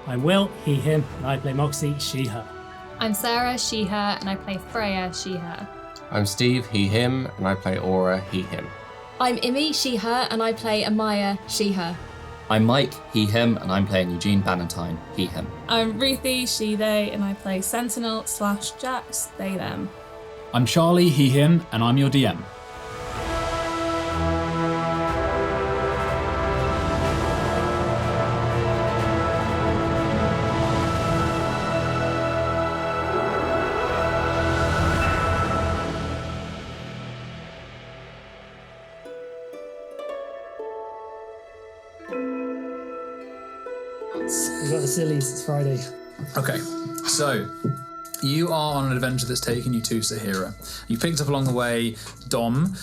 I'm Will, he, him, and I play Moxie, she, her. I'm Sarah, she, her, and I play Freya, she, her. I'm Steve, he, him, and I play Aura, he, him. I'm Imi, she, her, and I play Ahmaya, she, her. I'm Mike, he, him, and I'm playing Eugene Bannatyne, he, him. I'm Ruthie, she, they, and I play Sentinel/Jax, they, them. I'm Charlie, he, him, and I'm your DM. We've got the sillies, it's Friday. Okay, so you are on an adventure that's taken you to Sehira. You picked up along the way Dom,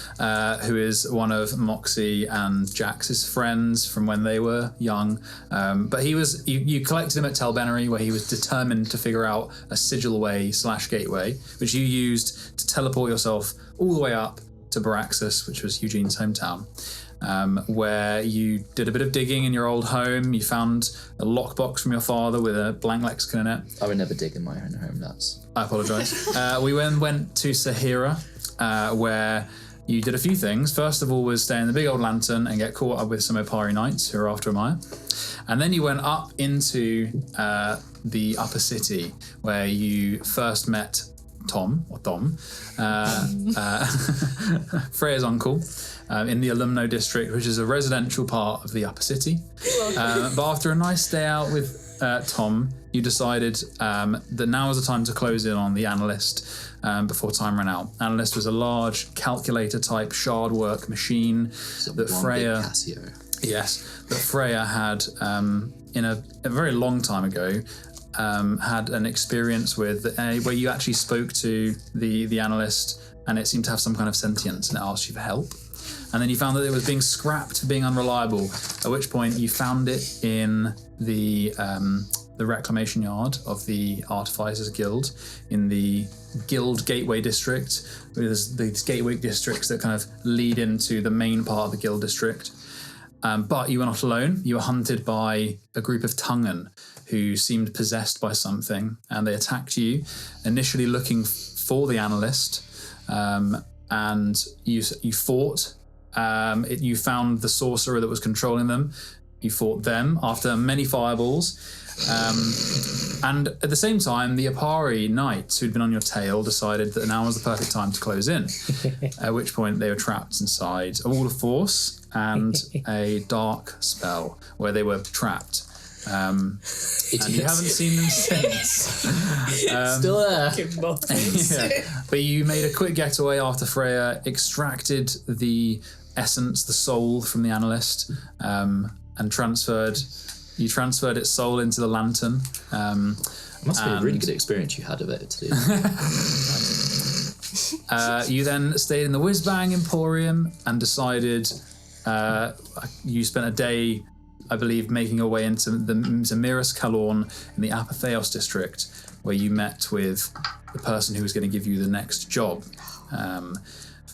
who is one of Moxie and Jax's friends from when they were young. But he was you collected him at Telbennery, where he was determined to figure out a sigil way / gateway, which you used to teleport yourself all the way up to Baraxis, which was Eugene's hometown. Where you did a bit of digging in your old home. You found a lockbox from your father with a blank lexicon in it. I would never dig in my own home, that's... I apologise. We then went to Sehira, where you did a few things. First of all was stay in the big old lantern and get caught up with some Opari Knights who are after Ahmaya. And then you went up into the upper city, where you first met Tom, Freya's uncle, in the Alumno district, which is a residential part of the upper city. But after a nice day out with Tom, you decided that now was the time to close in on the Analyst before time ran out. Analyst was a large calculator-type shard work machine that Freya... that Freya had, in a very long time ago, had an experience with where you actually spoke to the Analyst, and it seemed to have some kind of sentience, and it asked you for help. And then you found that it was being scrapped for being unreliable, at which point you found it in the reclamation yard of the Artificers Guild in the Guild Gateway District. There's these gateway districts that kind of lead into the main part of the Guild District. But you were not alone. You were hunted by a group of Tungan who seemed possessed by something, and they attacked you, initially looking for the Analyst, and you fought. You found the sorcerer that was controlling them. You fought them after many fireballs. And at the same time, the Opari Knights, who'd been on your tail, decided that now was the perfect time to close in. At which point they were trapped inside a wall of force and a dark spell where they were trapped. And you haven't seen them since. Still there. Yeah. But you made a quick getaway after Freya extracted the essence, the soul from the Analyst, and transferred its soul into the lantern. Must be a really good experience you had of it too. You then stayed in the Whizbang Emporium and decided you spent a day, I believe, making your way into the Zamiris Kalorn in the Apatheos district, where you met with the person who was going to give you the next job.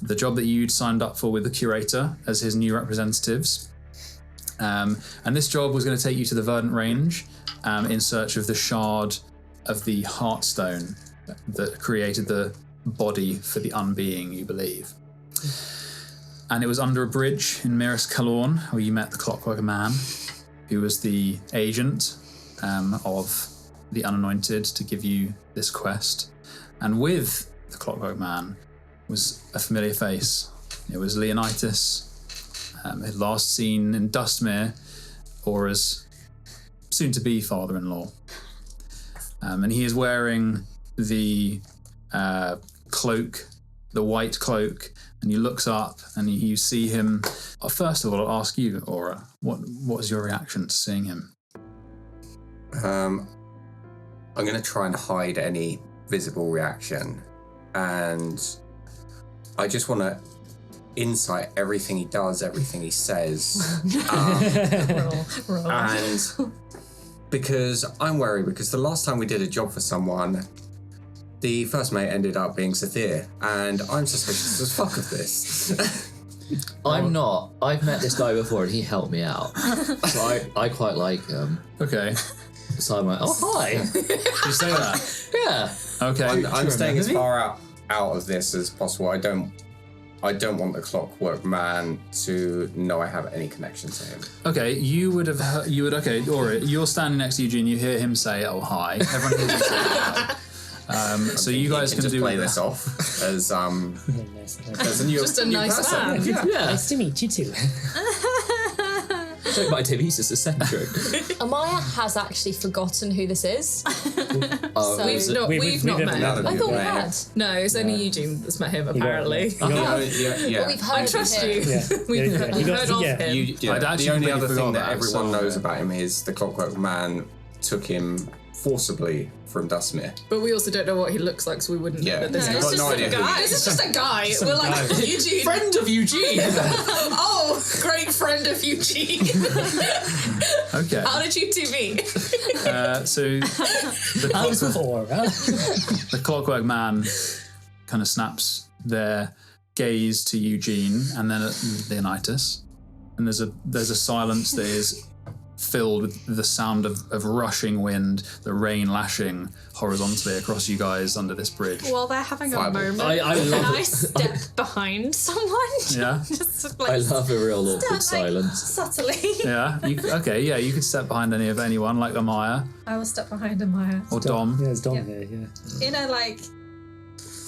The job that you'd signed up for with the curator as his new representatives. And this job was going to take you to the Verdant range in search of the shard of the heartstone that created the body for the Unbeing, you believe. And it was under a bridge in Miris Kalorn where you met the Clockwork Man, who was the agent of the Unanointed to give you this quest. And with the Clockwork Man was a familiar face. It was Leonidas, last seen in Dustmere, Aura's soon-to-be father-in-law. And he is wearing the cloak, the white cloak, and he looks up and you see him. First of all, I'll ask you, Aura, what was your reaction to seeing him? I'm going to try and hide any visible reaction, and I just want to insight everything he does, everything he says. Roll. And because I'm worried, because the last time we did a job for someone, the first mate ended up being Xethir, and I'm suspicious as fuck of this. I'm not. I've met this guy before and he helped me out. So I quite like him. Okay. beside my. Oh hi. You say that? Yeah. Okay. I'm staying as remember far out of this as possible. I don't want the Clockwork Man to know I have any connection to him. Okay, okay, Ori, you're standing next to Eugene, you hear him say, oh, hi. Everyone hears him say hi. So you guys can just do play this off as a new Just a nice person. man. Yeah. Nice to meet you too. Don't mind him, he's just eccentric. Amaya has actually forgotten who this is. Oh, We've not, we've not met None him. of I you thought we have met had. No, it's only Eugene that's met him, apparently. Yeah. We've heard I of trust him. you. Yeah. We've Yeah, heard you got- of yeah. him. I'd actually the only completely other thing forgot that that, everyone so- knows about him is the Clockwork Man took him forcibly from Dustmere. But we also don't know what he looks like, so we wouldn't Yeah. know that this No, is got just no a idea who he guy. is. This is just a guy. Some We're like, guy. Eugene. Friend of Eugene! Oh, great friend of Eugene. Okay. How did you two meet? So I was with Aura. the Clockwork Man kind of snaps their gaze to Eugene and then at Leonidas. And there's a silence that is filled with the sound of rushing wind, the rain lashing horizontally across you guys under this bridge. Well, they're having a Fireball. moment. I and love I it. step behind someone. Yeah? Just I like love a real awkward like, silence. subtly. Yeah? You could step behind anyone, like Ahmaya I will step behind Amaya. or Dom. Yeah, it's Dom here, yeah. In a like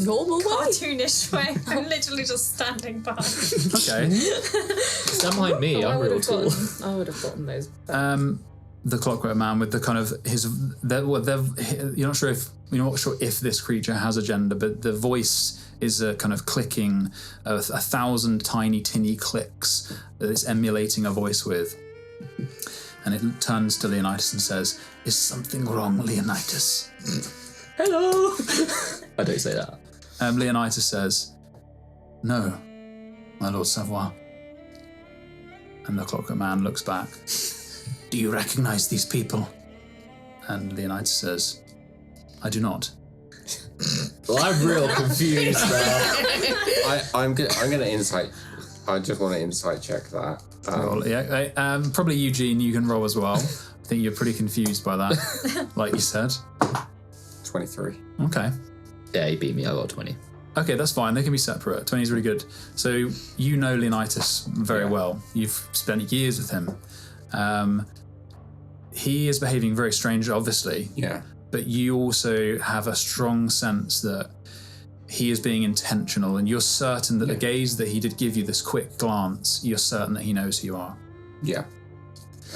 Normal way. cartoonish way. I'm literally just standing behind. Okay. Stand behind me, I'm real tall. I would have gotten those. The Clockwork Man with the kind of you're not sure if this creature has a gender, but the voice is a kind of clicking of 1,000 tiny tinny clicks that it's emulating a voice with. And it turns to Leonidas and says, "Is something wrong, Leonidas?" Hello! I don't say that. Leonidas says, "No, my Lord Savoy." And the Clockwork Man looks back. "Do you recognize these people?" And Leonidas says, "I do not." Well, I'm real confused now. I'm gonna insight. I just want to insight check that. Roll, yeah, probably Eugene, you can roll as well. I think you're pretty confused by that, like you said. 23. Okay. Yeah, he beat me, I got 20. Okay, that's fine. They can be separate. 20 is really good. So you know Leonidas very well. You've spent years with him. He is behaving very strangely, obviously. Yeah. But you also have a strong sense that he is being intentional, and you're certain that the gaze that he did give you, this quick glance, you're certain that he knows who you are. Yeah.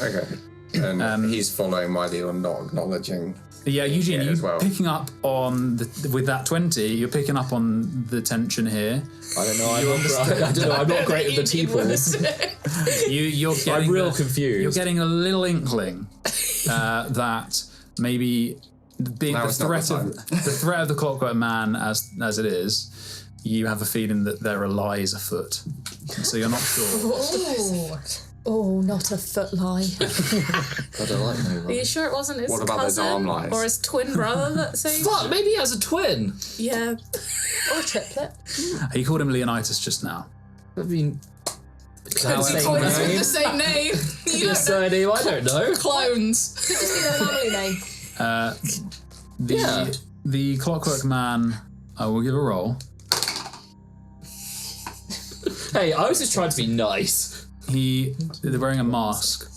Okay. And he's following my deal and not acknowledging. Yeah, Eugene, Yeah, you as well. picking up on with that 20, you're picking up on the tension here. I don't know, I'm not great with the peoples. You're getting I'm real confused. You're getting a little inkling that maybe being Now the it's not threat the of the Clockwork Man as it is, you have a feeling that there are lies afoot. So you're not sure. Oh, not a foot lie. I don't like no Are you one. sure it wasn't his What about those cousin arm lies? or his twin brother that saved? Fuck, maybe he has a twin. Yeah. Or a triplet. He called him Leonidas just now. I mean, Twins with the same name. You Your don't know. surname, I don't know. Clones. Could just be their family name. The Clockwork Man, I will give a roll. Hey, I was just trying to be nice. They're wearing a mask.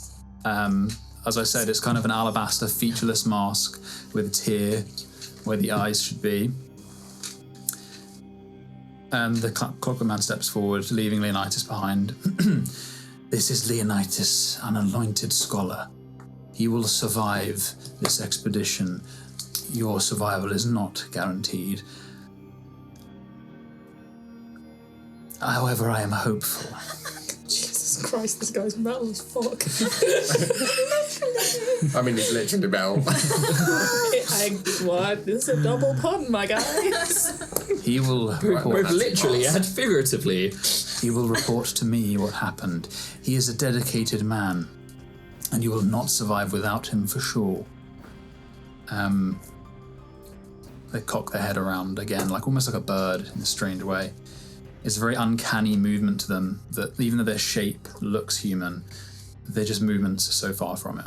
As I said, it's kind of an alabaster, featureless mask with a tear where the eyes should be. The Clockwork Man steps forward, leaving Leonidas behind. "This is Leonidas, an anointed scholar. He will survive this expedition. Your survival is not guaranteed. However, I am hopeful." Jesus Christ, this guy's metal as fuck. I mean, it's literally Bell. What? This is a double pun, my guys. He will report. Both literally and figuratively. He will report to me what happened. He is a dedicated man, and you will not survive without him for sure. They cock their head around again, almost like a bird in a strange way. It's a very uncanny movement to them that even though their shape looks human, their just movements are so far from it.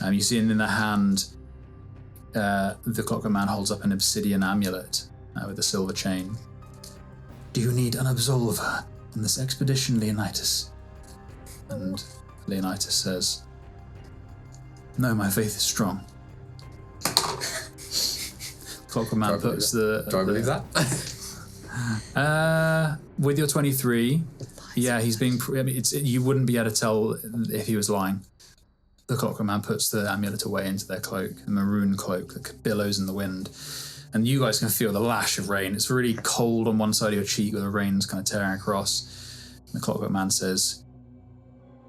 You see in the hand, the Clockwork Man holds up an obsidian amulet with a silver chain. Do you need an absolver on this expedition, Leonidas? And Leonidas says, no, my faith is strong. Clockwork Man puts the... Do I believe that? With your 23, yeah, he's being... you wouldn't be able to tell if he was lying. The Clockwork Man puts the amulet away into their cloak, a maroon cloak that billows in the wind. And you guys can feel the lash of rain. It's really cold on one side of your cheek where the rain's kind of tearing across. And the Clockwork Man says,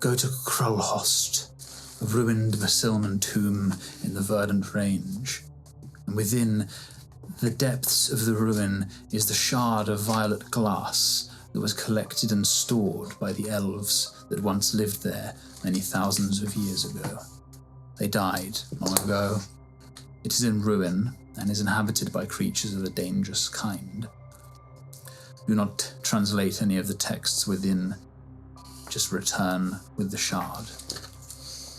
go to Krulhost, a ruined Vasilman tomb in the Verdant range. And within the depths of the ruin is the shard of violet glass that was collected and stored by the elves that once lived there many thousands of years ago. They died long ago. It is in ruin and is inhabited by creatures of a dangerous kind. Do not translate any of the texts within. Just return with the shard.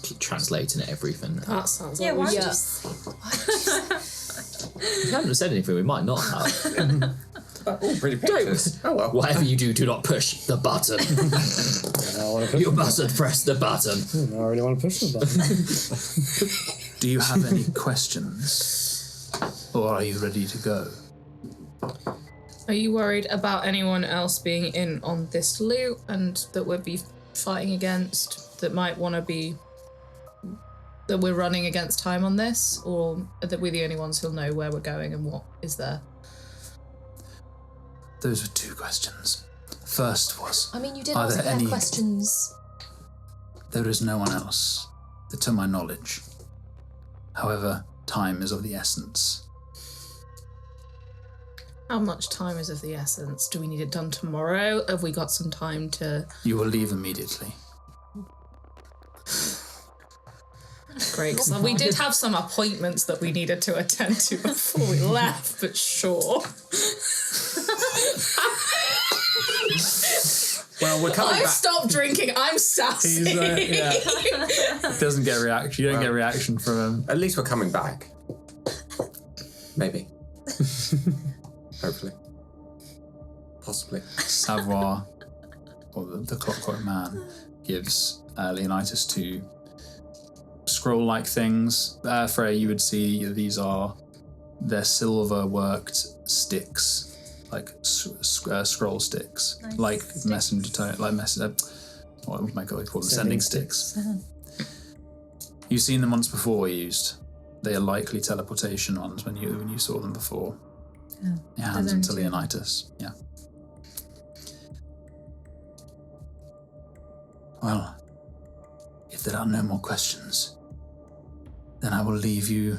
Keep translating everything. That sounds Yeah, why like would you We haven't said anything, we might not have. Oh, pretty pictures. Oh well. Whatever you do not push the button. You mustn't press the button. I really want to push the button. Do you have any questions? Or are you ready to go? Are you worried about anyone else being in on this loot and that we'll be fighting against that might want to be... that we're running against time on this? Or that we're the only ones who'll know where we're going and what is there? Those were two questions. First was... I mean, you did are answer there their any... questions. There is no one else, to my knowledge. However, time is of the essence. How much time is of the essence? Do we need it done tomorrow? Have we got some time to... You will leave immediately. Great, 'cause we did have some appointments that we needed to attend to before we left, but sure. Well, we're coming I've back. stopped drinking. I'm sassy. Doesn't get reaction. You don't get reaction from him. At least we're coming back. Maybe. Hopefully. Possibly. Savoir, or the Clockwork Man, gives Leonidas two scroll-like things. Freya, you would see they're silver-worked sticks, like scroll sticks, Nice. like messenger, what would they call them? Sending sticks. You've seen them once before used. They are likely teleportation ones when you saw them before. Yeah. Your hands into There's only Leonidas. Yeah. Well, if there are no more questions, then I will leave you.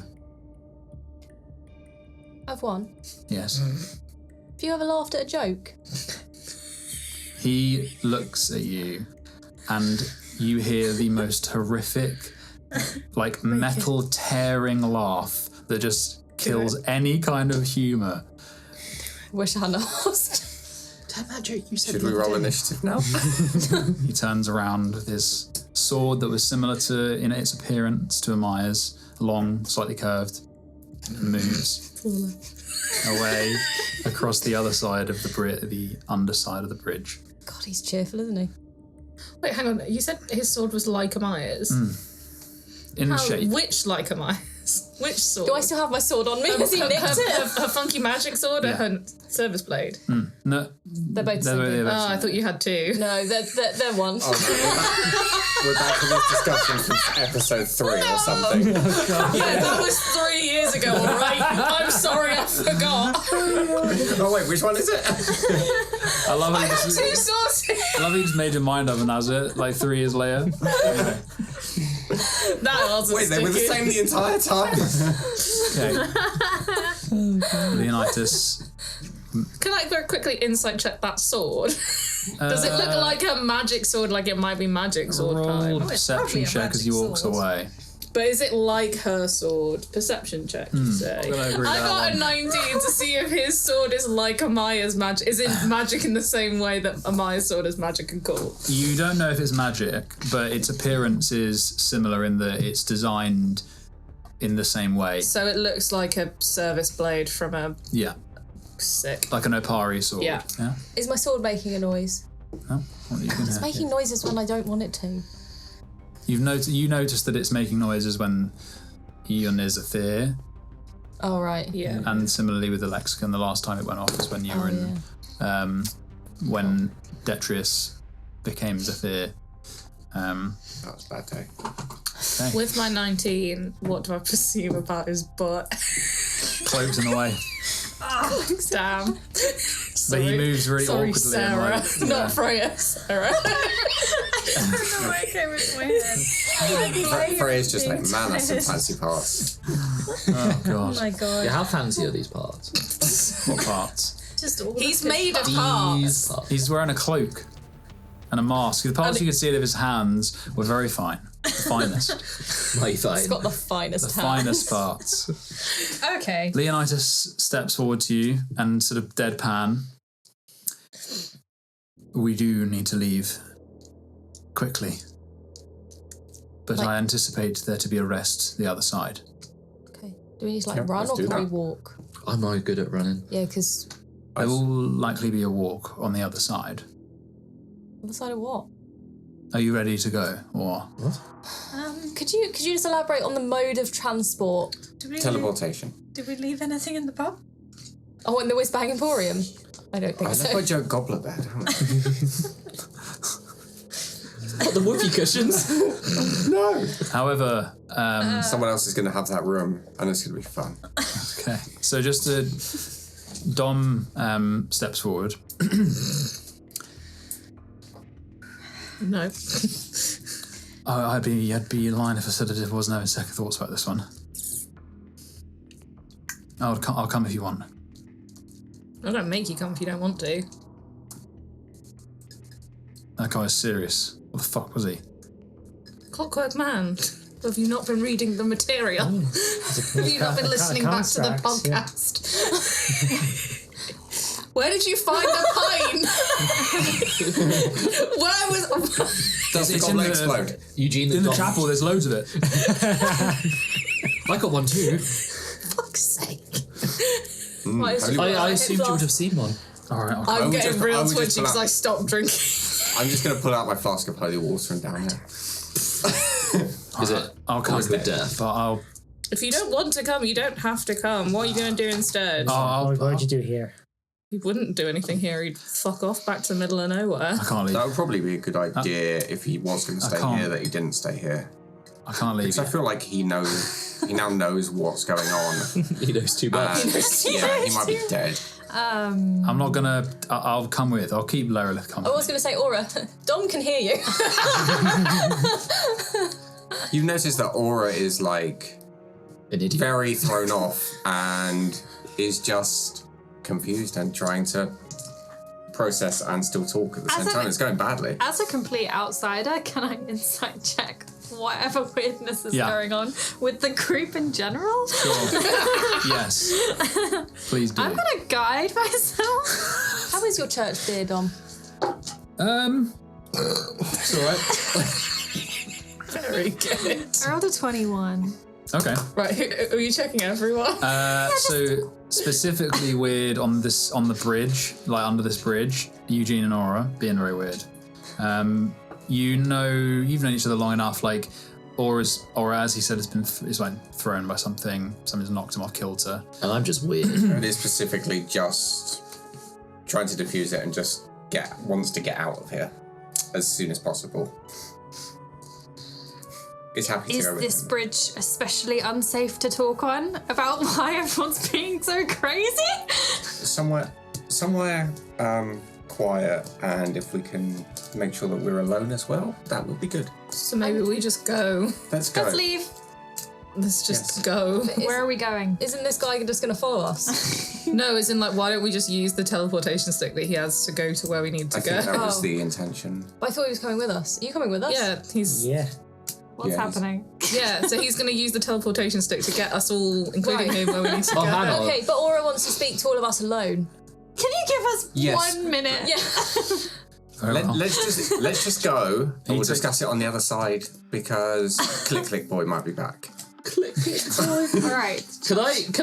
I've won. Yes. Have you ever laughed at a joke? He looks at you, and you hear the most horrific, like metal tearing laugh that just kills any kind of humour. Wish I hadn't asked. Tell that joke you said. Should we roll initiative now? He turns around with his sword that was similar to, in its appearance, to Ahmaya's, long, slightly curved, and moves away across the other side of the underside of the bridge. God, he's cheerful, isn't he? Wait, hang on. You said his sword was like Ahmaya's. In shape. Which like Ahmaya's? Which sword? Do I still have my sword on me? Has he nicked it? Her funky magic sword or Yeah. her service blade? No, They're both they're singing. both Oh, I thought you had two. No, they're one. Oh, no, we're back to this discussion from episode 3 or something. Yeah, that was 3 years ago, alright? I'm sorry, I forgot. Oh wait, which one is it? I love I how have you two just, swords. I love how you just made your mind up and has it like 3 years later. Anyway, That wasn't Wait, they were the same the entire time? okay. Leonidas. Can I very quickly insight check that sword? Does it look like a magic sword, like it might be magic sword Roll time? perception check as he walks away. But is it like her sword? Perception check, you say? I'm gonna agree with I that got a one. 19 to see if his sword is like Ahmaya's magic. Is it magic in the same way that Ahmaya's sword is magic and cool? You don't know if it's magic, but its appearance is similar in that it's designed in the same way. So it looks like a service blade from a Yeah, sick. like an Opari sword. Yeah. Is my sword making a noise? Oh, well, you can It's hear. making noises when I don't want it to. You noticed that it's making noises when you and Xethir, Oh, right. Yeah. and similarly with the lexicon, the last time it went off was when you were in, when Detrius became Xethir. That was a bad day. With my 19, what do I perceive about his butt? Cloaks in the way, Damn. but he moves really Sorry, awkwardly. Sarah. And like, Not Freya. Sarah. Freya's just like, man, that's some fancy parts. oh god, my god. Yeah, how fancy are these parts? what parts? Just all He's of his made of These parts. parts. He's wearing a cloak and a mask. The parts you could see of his hands were very fine, the finest, My fine. It's got the finest the hands. finest parts. Okay. Leonidas steps forward to you and sort of deadpan. We do need to leave quickly, but I anticipate there to be a rest the other side. Okay. Do we need to Yeah, run let's or do can we that. walk? I'm not good at running. Yeah, because There will likely be a walk on the other side. on the side of what? Are you ready to go, or Could you just elaborate on the mode of transport? Teleportation. Did we leave anything in the pub? Oh, in the Whiz Bang Emporium? I don't think I so. left my joke goblet there, don't I? What, the whoopee cushions? No. however? Someone else is going to have that room, and it's going to be fun. Okay, so just Dom steps forward. No. Oh, I'd be lying if I said I wasn't having second thoughts about this one. I'll come if you want. I don't make you come if you don't want to. That guy is serious. What the fuck was he? Clockwork Man. Have you not been reading the material? Have you not been listening back to the podcast? Where did you find the pine? Where was... Does the It's in goblet the- explode? Eugene In the Dom- chapel, there's loads of it. I got one too. fuck's sake. Why is holy it- I assumed you would have seen one. All right, okay. I I'm would getting just- I real would just twitchy pull because out- I stopped drinking. I'm just going to pull out my flask of holy water and down there. Is it? I'll come Liquid death. but I'll If you don't want to come, you don't have to come. What are you going to do instead? What would you do here? He wouldn't do anything here. He'd fuck off back to the middle of nowhere. I can't leave. That would probably be a good idea if he was going to stay can't. here, that he didn't stay here. I can't leave. Because I You. feel like he now knows what's going on. He knows too much. And yeah, he might be dead. I'm not gonna. I'll come with. I'll keep Lorelith I company. was going to say, Aura, Dom can hear you. You've noticed that Aura is like An idiot. very thrown off and is just confused and trying to process and still talk at the same time. It's going badly. As a complete outsider, can I insight check whatever weirdness is Yeah. going on with the group in general? Sure. Yes. Please do. I'm gonna guide myself. How is your church beer, Dom? It's all right. Very good. I rolled a 21. Okay. Right, are you checking everyone? So specifically weird on the bridge, like under this bridge, Eugene and Aura being very weird. You've known each other long enough. Like Aura, as he said, is like thrown by something. Something's knocked him off kilter. And I'm just weird. It is specifically just trying to defuse it and just wants to get out of here as soon as possible. Is happy to Is go with this him. bridge especially unsafe to talk on about why everyone's being so crazy? somewhere quiet, and if we can make sure that we're alone as well, that would be good. So maybe we just go. Let's go. Let's leave. Let's just Yes. go. Where are we going? Isn't this guy just going to follow us? No, as in like, why don't we just use the teleportation stick that he has to go to where we need to I go? think that was Oh. the intention. I thought he was coming with us. Are you coming with us? Yeah, he's Yeah. What's Yeah, he's- happening? Yeah, so he's going to use the teleportation stick to get us all, including Right. him, where we need to go. hang on. Okay, but Aura wants to speak to all of us alone. Can you give us Yes. 1 minute? Yeah. Very well. Let's just go, and we'll take- discuss it on the other side because Click Boy might be back. Click. All right. Can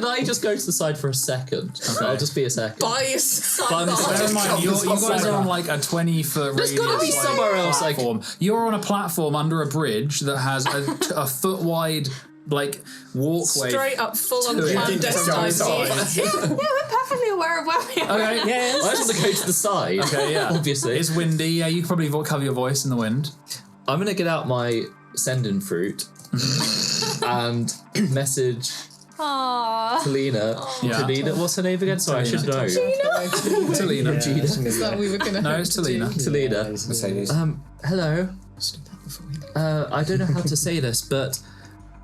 I just go to the side for a second? I'll just be a second. Bias. By myself. Bear in mind, you guys are on like a 20-foot radius. There's gotta be somewhere else, like- platform. You're on a platform under a bridge that has a foot wide like walkway. Straight up, full on To it. clandestine. Yeah, we're perfectly aware of where we are. Okay. Yeah. I just want to go to the side. Okay. Yeah. Obviously. It's windy. Yeah. You can probably cover your voice in the wind. I'm gonna get out my sending fruit and message Aww. Talina. Yeah. Talina, what's her name again? Sorry, I should know. Talina. Is that what we were going to No, it's Talina. Talina. Mercedes. Hello. I don't know how to say this, but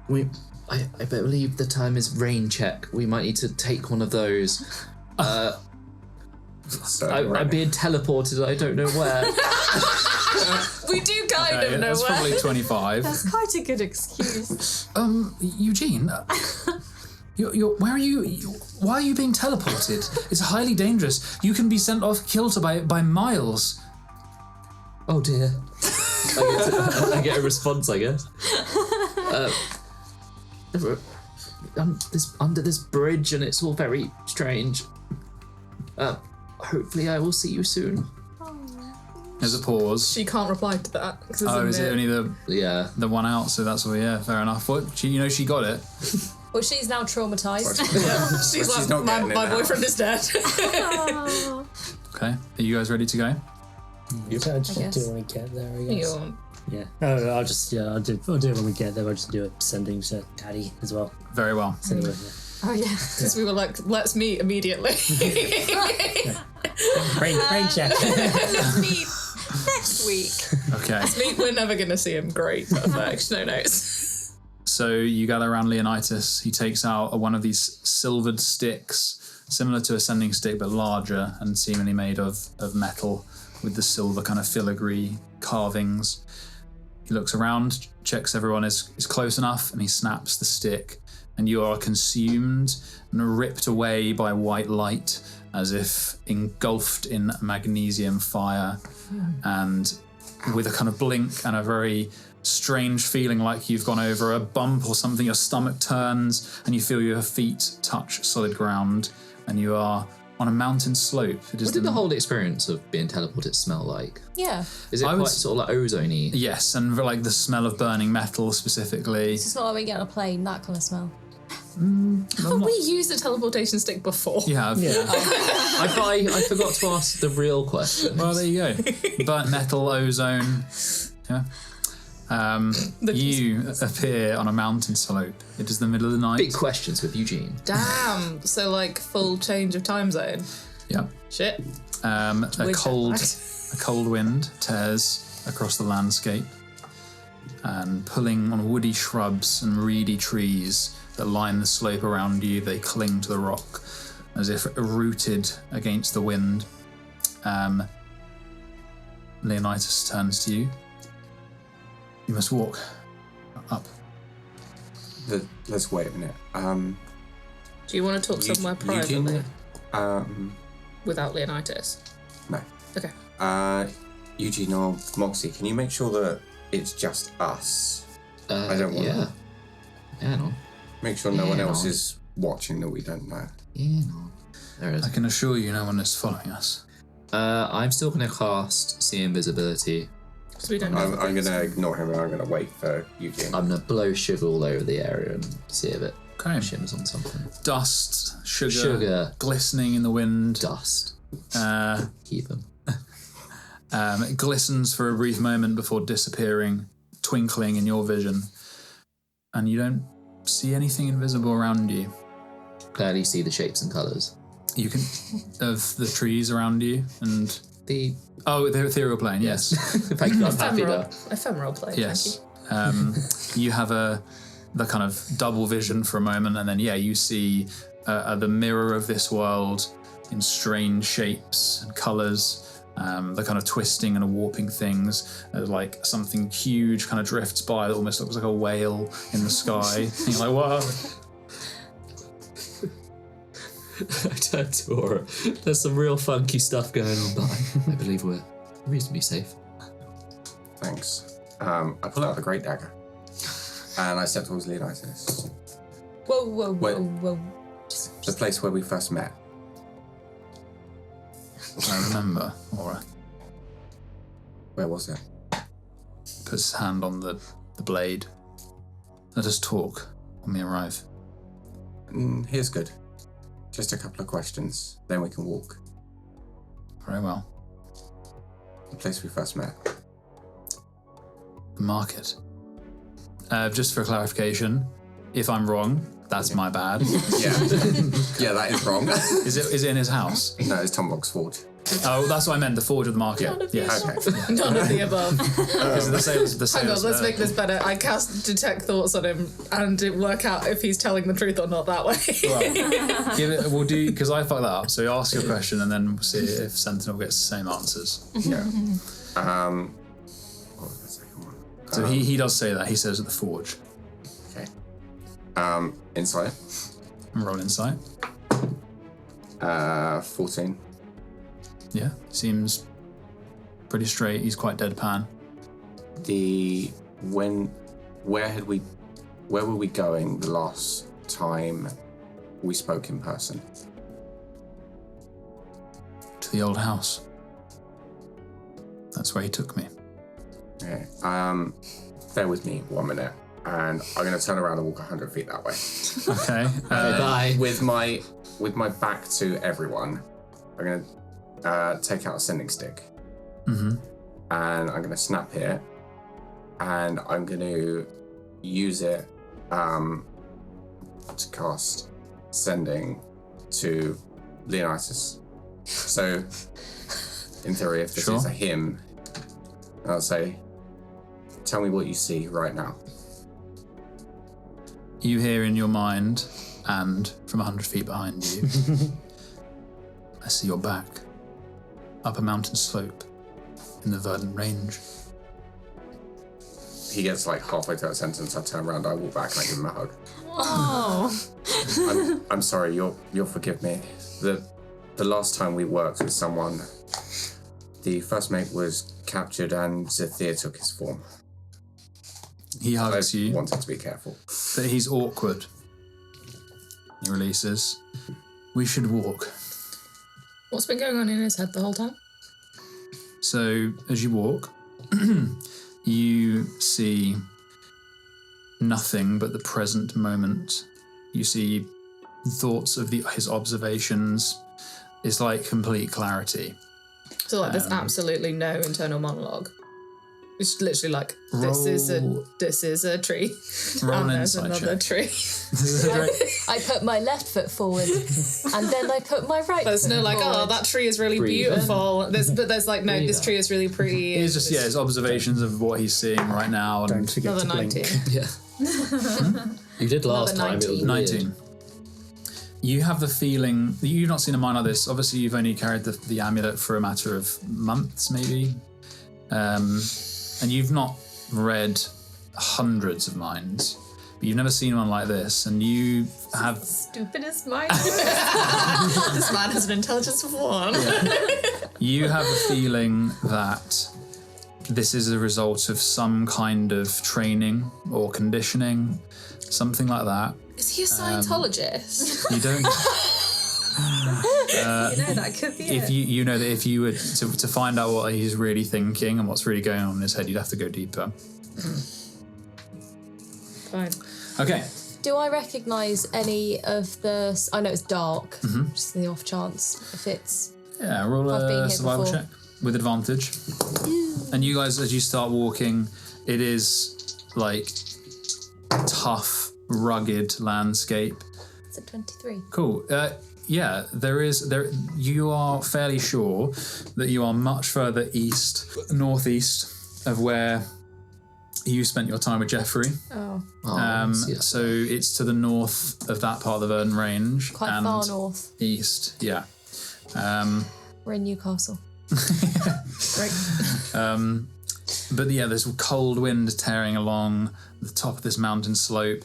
I believe the term is rain check. We might need to take one of those. So, I'm right. being teleported. I don't know where. We do kind Okay, of know that's where. probably 25. That's quite a good excuse. Eugene, where are you? Why are you being teleported? It's highly dangerous. You can be sent off kilter by miles. Oh dear. I get a response, I guess. Under this bridge, and it's all very strange. Hopefully, I will see you soon. There's a pause. She can't reply to that. 'cause it's Oh, in is it the- only Yeah. the one out? So that's what. Yeah, fair enough. What? She got it. Well, she's now traumatized. She's like, not getting it my now. boyfriend is dead. Okay. Are you guys ready to go? I just guess. do it when we get there, I guess. You're- Yeah. No, I'll do it when we get there. I'll just do a sending to Daddy as well. Very well. So, Oh, yeah. Because we were like, let's meet immediately. brain check. Let's meet next week. Okay. We're never going to see him. Great. Perfect. No notes. So you gather around Leonidas. He takes out one of these silvered sticks, similar to a sending stick but larger and seemingly made of metal with the silver kind of filigree carvings. He looks around, checks everyone is close enough, and he snaps the stick, and you are consumed and ripped away by white light as if engulfed in magnesium fire, and with a kind of blink and a very strange feeling like you've gone over a bump or something, your stomach turns and you feel your feet touch solid ground, and you are on a mountain slope. It is What did the whole experience of being teleported smell like? Yeah. Is it I quite would- sort of like ozone-y? Yes, and like the smell of burning metal specifically. It's not like we get on a plane, that kind of smell. Have we used a teleportation stick before? You have. Yeah. I forgot to ask the real question. Well, there you go. Burnt metal, ozone. Yeah. You appear on a mountain slope. It is the middle of the night. Big questions with Eugene. Damn. So like full change of time zone. Yeah. Shit. A Weird cold wind tears across the landscape and pulling on woody shrubs and reedy trees that line the slope around you. They cling to the rock as if rooted against the wind. Leonidas turns to you. You must walk up. Let's wait a minute. Do you want to talk somewhere privately Eugene, without Leonidas? no. Okay. Eugene or Moxie, can you make sure that it's just us? I don't want Yeah. Yeah, no. Make sure no one Yeah, else no. is watching that we don't know. Yeah, no. There is. I can assure you no one is following us. I'm still going to cast See Invisibility. So we don't know. I'm going to ignore him and I'm going to wait for Eugene. I'm going to blow sugar all over the area and see if it Okay. shimmers on something. Dust, sugar, Sugar. glistening in the wind. Dust. Keep them. It glistens for a brief moment before disappearing, twinkling in your vision. And you don't see anything invisible around you. Clearly see the shapes and colours. You can, of the trees around you and... The the ethereal plane, yes. Thank you, I'm happy now. Ephemeral play. Yes. You have the kind of double vision for a moment, and then, you see the mirror of this world in strange shapes and colours the kind of twisting and warping things, like something huge kind of drifts by that almost looks like a whale in the sky. And you're like, whoa. I turn to Aura. There's some real funky stuff going on, but I believe we're reasonably safe. Thanks. I pull out the Great Dagger. And I step towards Leonidas. Whoa. The place where we first met. I remember, Aura. Where was it? Puts his hand on the blade. Let us talk when we arrive. Here's good. Just a couple of questions, then we can walk. Very well. The place we first met. The market. Just for clarification, if I'm wrong, that's my bad. Yeah. Yeah, that is wrong. Is it in his house? No, it's Tom Rock's forge. Oh, that's what I meant, the forge of the market. Yes. Okay. None of the above. Because the sales, Hang on, let's make this better. I cast detect thoughts on him and work out if he's telling the truth or not that way. Right. We'll do, because I fucked that up, so you ask your question and then we'll see if Sentinel gets the same answers. Yeah. What was the second one? So he does say that. He says at the forge. Okay. Insight. Roll insight. 14. Yeah, seems pretty straight. He's quite deadpan. Where were we going the last time we spoke in person? To the old house. That's where he took me. Okay. Bear with me 1 minute, and I'm going to turn around and walk 100 feet that way. Okay. Bye. With my back to everyone, I'm going to take out a sending stick. Mm-hmm. And I'm going to snap it, and I'm going to use it to cast sending to Leonidas. So, in theory, if this is a him, I'll say, tell me what you see right now. You hear in your mind, and from 100 feet behind you, I see your back, up a mountain slope in the Verdant range. He gets like halfway through a sentence, I turn around, I walk back, and I give him a hug. Oh. I'm sorry, you'll forgive me. The last time we worked with someone, the first mate was captured and Xethir took his form. He hugs you, Wanted to be careful. but he's awkward. He releases. We should walk. What's been going on in his head the whole time? So, as you walk, you see nothing but the present moment. You see thoughts of his observations. It's like complete clarity. So like there's absolutely no internal monologue. It's literally like this is a tree. Roll and an there's insight another check. tree. I put my left foot forward, and then I put my right There's foot no like, forward. oh, that tree is really Breathe in. beautiful. There's like, no, this tree is really pretty. It's just, his observations of what he's seeing right now. Don't And forget Another to blink. 19. Yeah. You did last Another time. It was 19. weird. You have the feeling, you've not seen a mind like this. Obviously, you've only carried the amulet for a matter of months, maybe. And you've not read hundreds of minds, but you've never seen one like this. And you have... Stupidest mind. This man has an intelligence of 1. You have a feeling that this is a result of some kind of training or conditioning, something like that. Is he a Scientologist? You don't... You know, that could be If it. you know that if you were to find out what he's really thinking and what's really going on in his head, you'd have to go deeper. Fine. Okay. Do I recognise any of the... I know it's dark, just the off chance if it's... Yeah, roll I've been a here survival before. check with advantage. And you guys, as you start walking, it is like tough, rugged landscape. It's at 23. Cool. Yeah, there. You are fairly sure that you are much further northeast of where you spent your time with Jeffrey. Oh, Yes. So it's to the north of that part of the Verdant range. quite and far north. East, yeah. We're in Newcastle. Right. But yeah, there's cold wind tearing along the top of this mountain slope.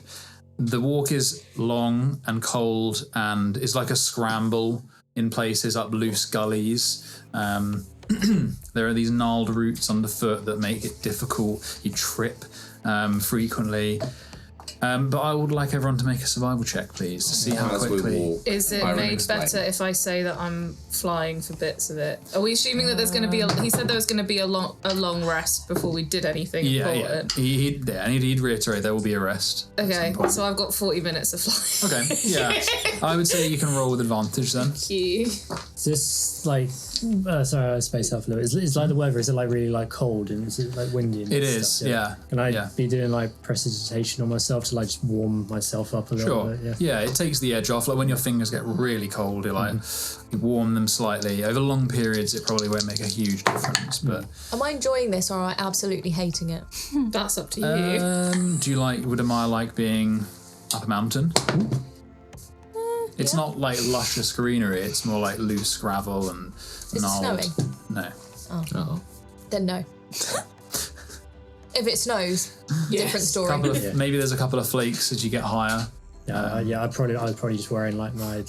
The walk is long and cold and is like a scramble in places up loose gullies. There are these gnarled roots underfoot that make it difficult. You trip frequently. But I would like everyone to make a survival check, please, to see how As we quickly... walk, Is it Byron made explain. better if I say that I'm flying for bits of it? Are we assuming that there's going to be he said there was going to be a long rest before we did anything Yeah. important? He'd reiterate there will be a rest. Okay, so I've got 40 minutes of flying. Okay, yeah. I would say you can roll with advantage then. Thank you. Is this like, sorry, I spaced out a little. It's like the weather. Is it like really like cold and is it like windy? And It stuff? is, yeah. Can I yeah. be doing like prestidigitation on myself to like just warm myself up a little Sure. bit? Yeah, it takes the edge off. Like when your fingers get really cold, you like you warm them slightly. Over long periods, it probably won't make a huge difference. But Am I enjoying this or am I absolutely hating it? That's up to you. do you like? Would Ahmaya like being up a mountain? It's not like luscious greenery. It's more like loose gravel and Is it gnarled. snowing? No. Oh. Then no. If it snows, different story. Maybe there's a couple of flakes as you get higher. Yeah, I'd probably just wearing like my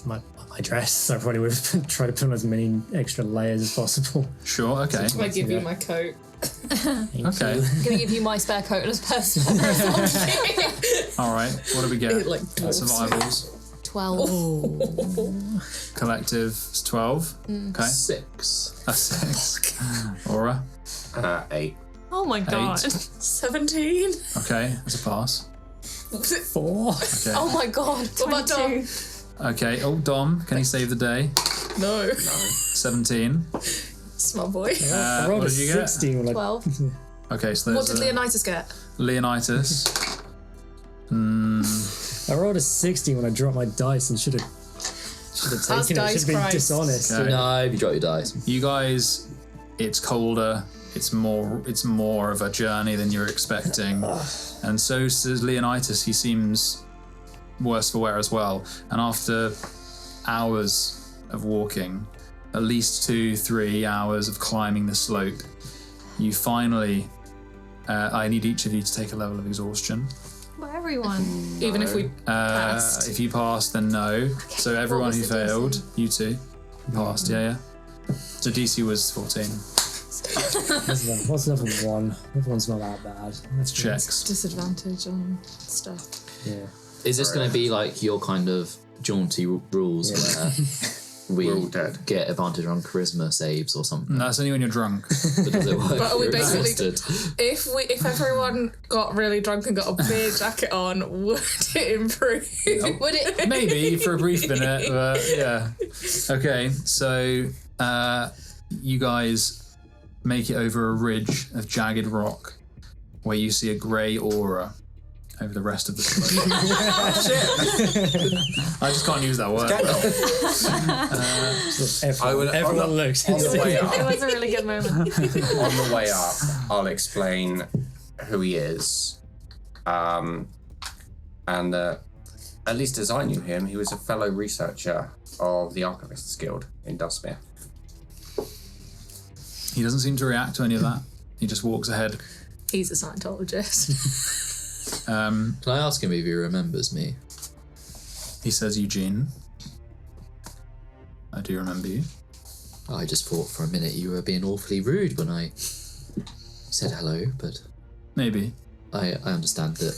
dress. I probably would have tried to put on as many extra layers as possible. Sure. Okay. I give you my coat. Okay. I'm gonna give you my spare coat as personal. All right. What do we get? Like dwarfs. Survivals. 12. Collective is 12. Okay. 6. A 6. Aura. 8. Oh my god. 17. Okay. That's a pass. 4. Okay. Oh my god. What about Dom? Okay. Oh, Dom. Can he save the day? No. 17. Small boy. I rolled what a did you get? 16. When 12. Okay. So What there's did Leonidas get? Leonidas. I rolled a 16 when I dropped my dice and should have taken it. dice Should have been Christ. dishonest. Okay. No, you drop your dice. You guys, it's colder. It's more of a journey than you're expecting, and so says Leonidas. He seems worse for wear as well. And after hours of walking, at least 2-3 hours of climbing the slope, you finally. I need each of you to take a level of exhaustion. Well, everyone. Even if we passed. If you passed, then no. So everyone was who the DC? failed, you two, passed. Yeah. So DC was 14. What's level 1? Level 1's not that bad. That's Checks. Disadvantage on stuff. Yeah. Is this going to be like your kind of jaunty rules where We're all we dead. get advantage on charisma saves or something? No, that's only when you're drunk. But does it work? But are we if you're basically exhausted? if everyone got really drunk and got a beer jacket on, would it improve? Would it? Maybe for a brief minute, but yeah. Okay, so you guys make it over a ridge of jagged rock where you see a grey aura over the rest of the slope. I just can't use that word. Everyone looks. On the way It up, was a really good moment. on the way up, I'll explain who he is. And at least as I knew him, he was a fellow researcher of the Artificer Guild in Dustmere. He doesn't seem to react to any of that. He just walks ahead. He's a Scientologist. Can I ask him if he remembers me? He says, Eugene, I do remember you. I just thought for a minute you were being awfully rude when I said hello, but Maybe. I understand that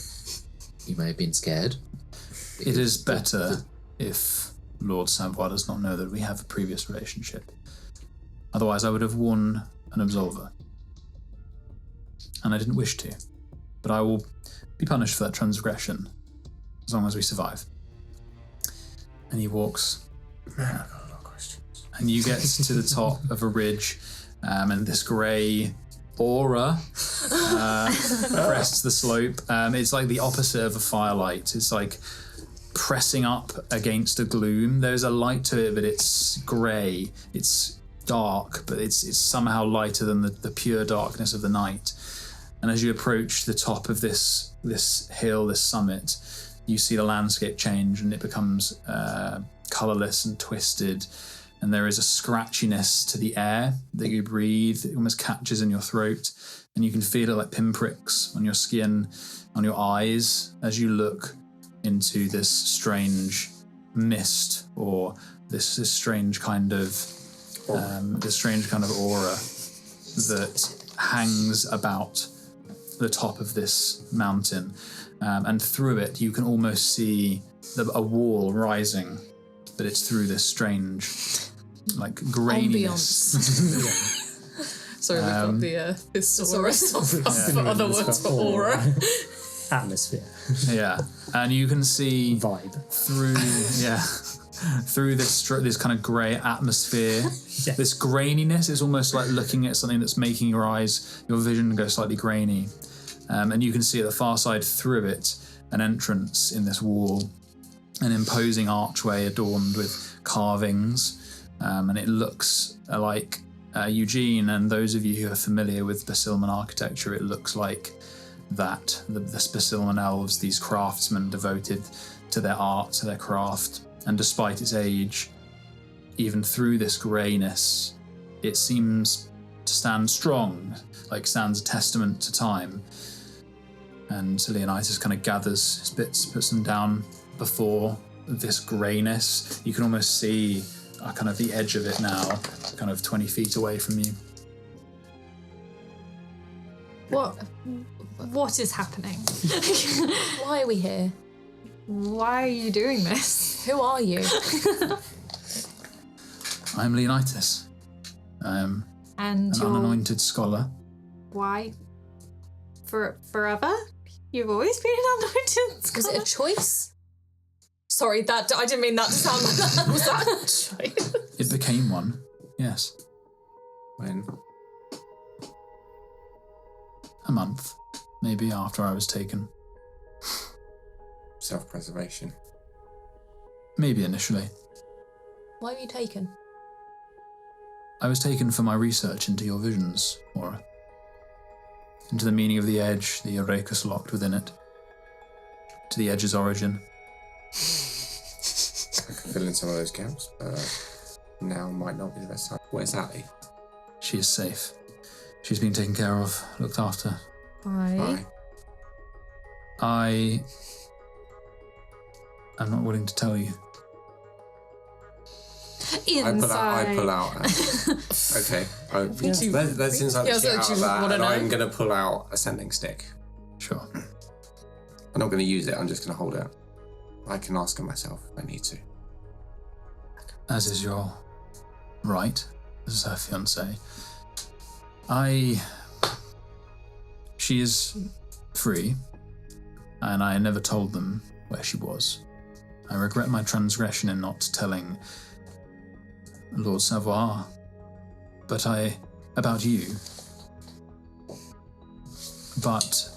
you may have been scared. It is better if Lord Savoy does not know that we have a previous relationship. Otherwise, I would have worn an absolver. And I didn't wish to. But I will be punished for that transgression as long as we survive. And he walks. Man, I've got a lot of questions. And you get to the top of a ridge, and this grey aura crests the slope. It's like the opposite of a firelight. It's like pressing up against a gloom. There's a light to it, but it's grey. It's dark, but it's somehow lighter than the pure darkness of the night. And as you approach the top of this hill, this summit, you see the landscape change and it becomes colourless and twisted. and there is a scratchiness to the air that you breathe. It almost catches in your throat, and you can feel it like pinpricks on your skin, on your eyes, as you look into this strange mist, or this strange kind of aura that hangs about the top of this mountain, and through it you can almost see a wall rising, but it's through this strange, like graininess. Sorry, we got the thesaurus of other words for aura. Atmosphere. Yeah, and you can see Vibe. through this kind of grey atmosphere, Yeah. this graininess. It's almost like looking at something that's making your vision go slightly grainy. And you can see at the far side through it an entrance in this wall, an imposing archway adorned with carvings, and it looks like Eugene and those of you who are familiar with Basilman architecture, it looks like that the Basilman elves, these craftsmen devoted to their art, to their craft, and despite its age, even through this greyness, it seems to stand strong, like stands a testament to time. And Leonidas kind of gathers his bits, puts them down before this greyness. You can almost see kind of the edge of it now, kind of 20 feet away from you. What is happening? Why are we here? Why are you doing this? Who are you? I'm Leonidas. I'm And an you're unanointed scholar. why? Forever? You've always been an anointed Was scholar? it a choice? Sorry, that I didn't mean that to sound like that. Was that a choice? It became one, yes. When? A month, maybe, after I was taken. Self-preservation. Maybe initially. Why were you taken? I was taken for my research into your visions, Aura. Into the meaning of the edge, the Eurekas locked within it. To the edge's origin. I could fill in some of those gaps, but now might not be the best time. Where's Ali? She is safe. She's been taken care of, looked after. Why? Bye. I'm not willing to tell you. Inside. I pull out. Okay. Let's inside Yeah, the shit so out do of you that, wanna and know? I'm going to pull out a sending stick. Sure. I'm not going to use it, I'm just going to hold it. I can ask her myself if I need to. As is your right, as her fiancé. She is free, and I never told them where she was. I regret my transgression in not telling Lord Savoir, but about you. But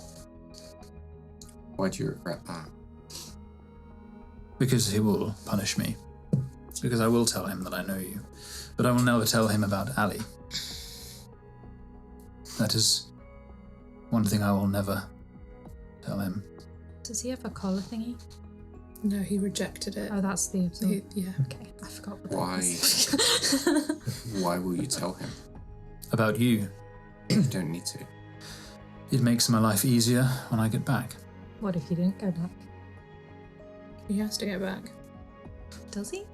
Why do you regret that? because he will punish me. Because I will tell him that I know you, but I will never tell him about Ali. That is one thing I will never tell him. Does he have a collar thingy? No, he rejected it. Oh, that's the absorb. Yeah. Okay, I forgot what Why? that was. Why will you tell him? About you, You don't need to. it makes my life easier when I get back. What if you didn't go back? He has to get back. Does he?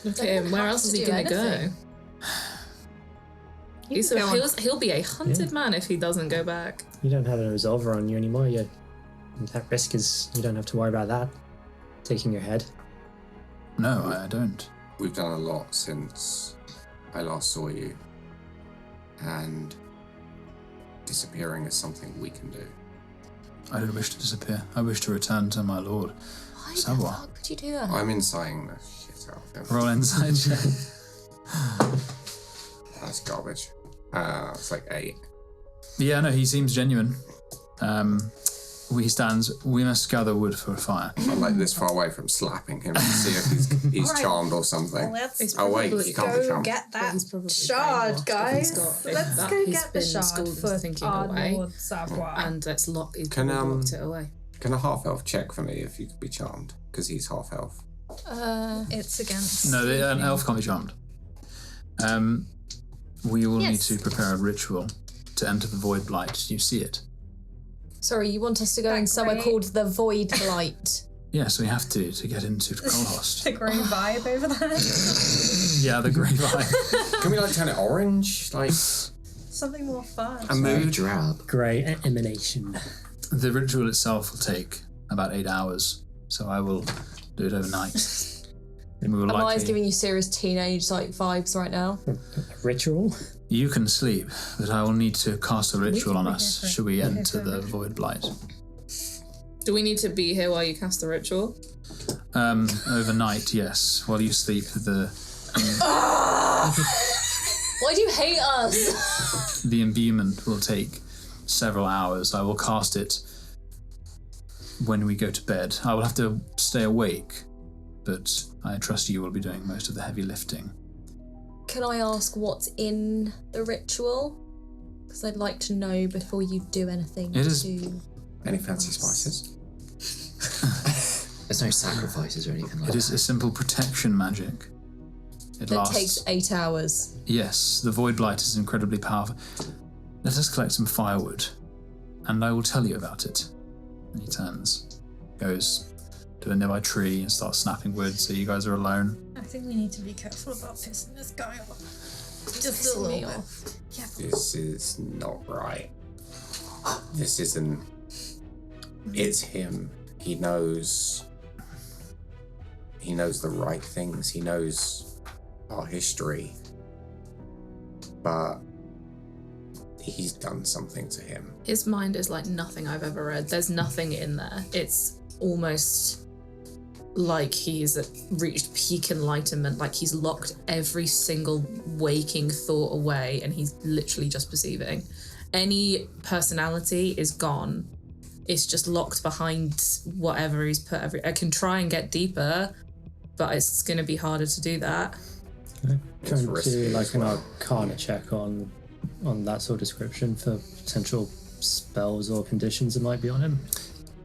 Look They at him. don't Where have else to is he do going to go? anything. He'll be a hunted man if he doesn't go back. You don't have a resolver on you anymore. That risk is, you don't have to worry about that taking your head. No, I don't. We've done a lot since I last saw you, and disappearing is something we can do. I don't wish to disappear. I wish to return to my lord. Why the Savoir. fuck would you do that? I'm inciting the shit out of him. Roll inside check. That's garbage. It's like 8. Yeah, no, he seems genuine. We must gather wood for a fire. I'm like this far away from slapping him to see if he's Alright. charmed or something. Let's Oh wait, probably he can't be go charmed. get But that he's probably shard, brainwashed if guys. he's got- if Let's that go he's get the been shard schooled into for thinking our away. Lord Savoir. And he's Can, probably locked it away. Can a half elf check for me if you could be charmed? Because he's half elf. It's against. No, an elf can't be charmed. We will need to prepare a ritual to enter the Voidblight. You see it? Sorry, you want us to go in somewhere called the Voidblight? Yes, we have to get into Kolhost. The grey vibe over there. Yeah, the grey vibe. Can we like turn it orange? Like Something more fun. a mood? Drab. Grey emanation. The ritual itself will take about 8 hours, so I will do it overnight. And we will Amaya's likely... giving you serious teenage like vibes right now. A ritual? You can sleep, but I will need to cast a ritual on us should we enter the Voidblight. Do we need to be here while you cast the ritual? Overnight, yes. While you sleep, Why do you hate us? the imbuement will take several hours. I will cast it when we go to bed. I will have to stay awake, but I trust you will be doing most of the heavy lifting. Can I ask what's in the ritual? Because I'd like to know before you do anything. Any fancy spices? There's no sacrifices or anything like It is that. a simple protection magic. It That lasts. takes 8 hours. Yes, the Voidblight is incredibly powerful. Let us collect some firewood, and I will tell you about it. And he turns, goes to a nearby tree and starts snapping wood so you guys are alone. I think we need to be careful about pissing this guy off. Just a Pissing me little bit. off. Yeah. This is not right. This isn't. It's him. He knows the right things. He knows our history. But he's done something to him. His mind is like nothing I've ever read. There's nothing in there. It's almost like he's reached peak enlightenment, like he's locked every single waking thought away and he's literally just perceiving. Any personality is gone. It's just locked behind whatever he's put. I can try and get deeper, but it's going to be harder to do that. Trying to risky do like as an well. arcana check on that sort of description for potential spells or conditions that might be on him.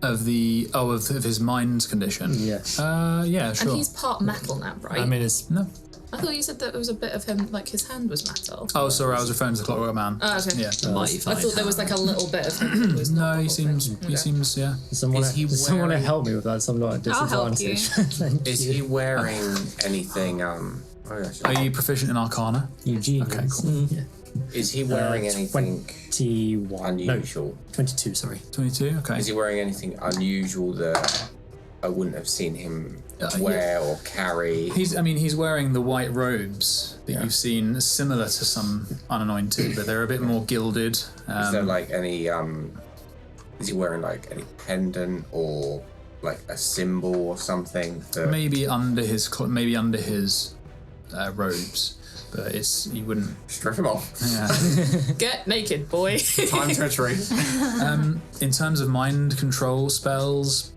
Of his mind condition? Yes. Yeah, sure. And he's part metal now, right? I mean, it's No. I thought you said that there was a bit of him, like his hand was metal. Oh, sorry, I was referring to the Clockwork Man. Oh, okay. Yeah. Mighty I fine. thought there was like a little bit of him that was No, not he the whole seems, thing. he Okay. seems, yeah. Is he does someone wearing- help me with that? So I'm not at I'll help you. disadvantage. Thank Is you. he wearing anything? Are you proficient in Arcana? Eugene? Okay, is. cool. Yeah. Is he wearing anything 21. No, unusual? 22, sorry. 22? Okay. Is he wearing anything unusual that I wouldn't have seen him wear or carry? He's wearing the white robes that you've seen, similar to some unanointed, but they're a bit more gilded. Is there like any? Is he wearing like any pendant or like a symbol or something? That... Maybe under his robes, but you wouldn't. Strip him off. Yeah. Get naked, boy. Time to retreat. In terms of mind control spells,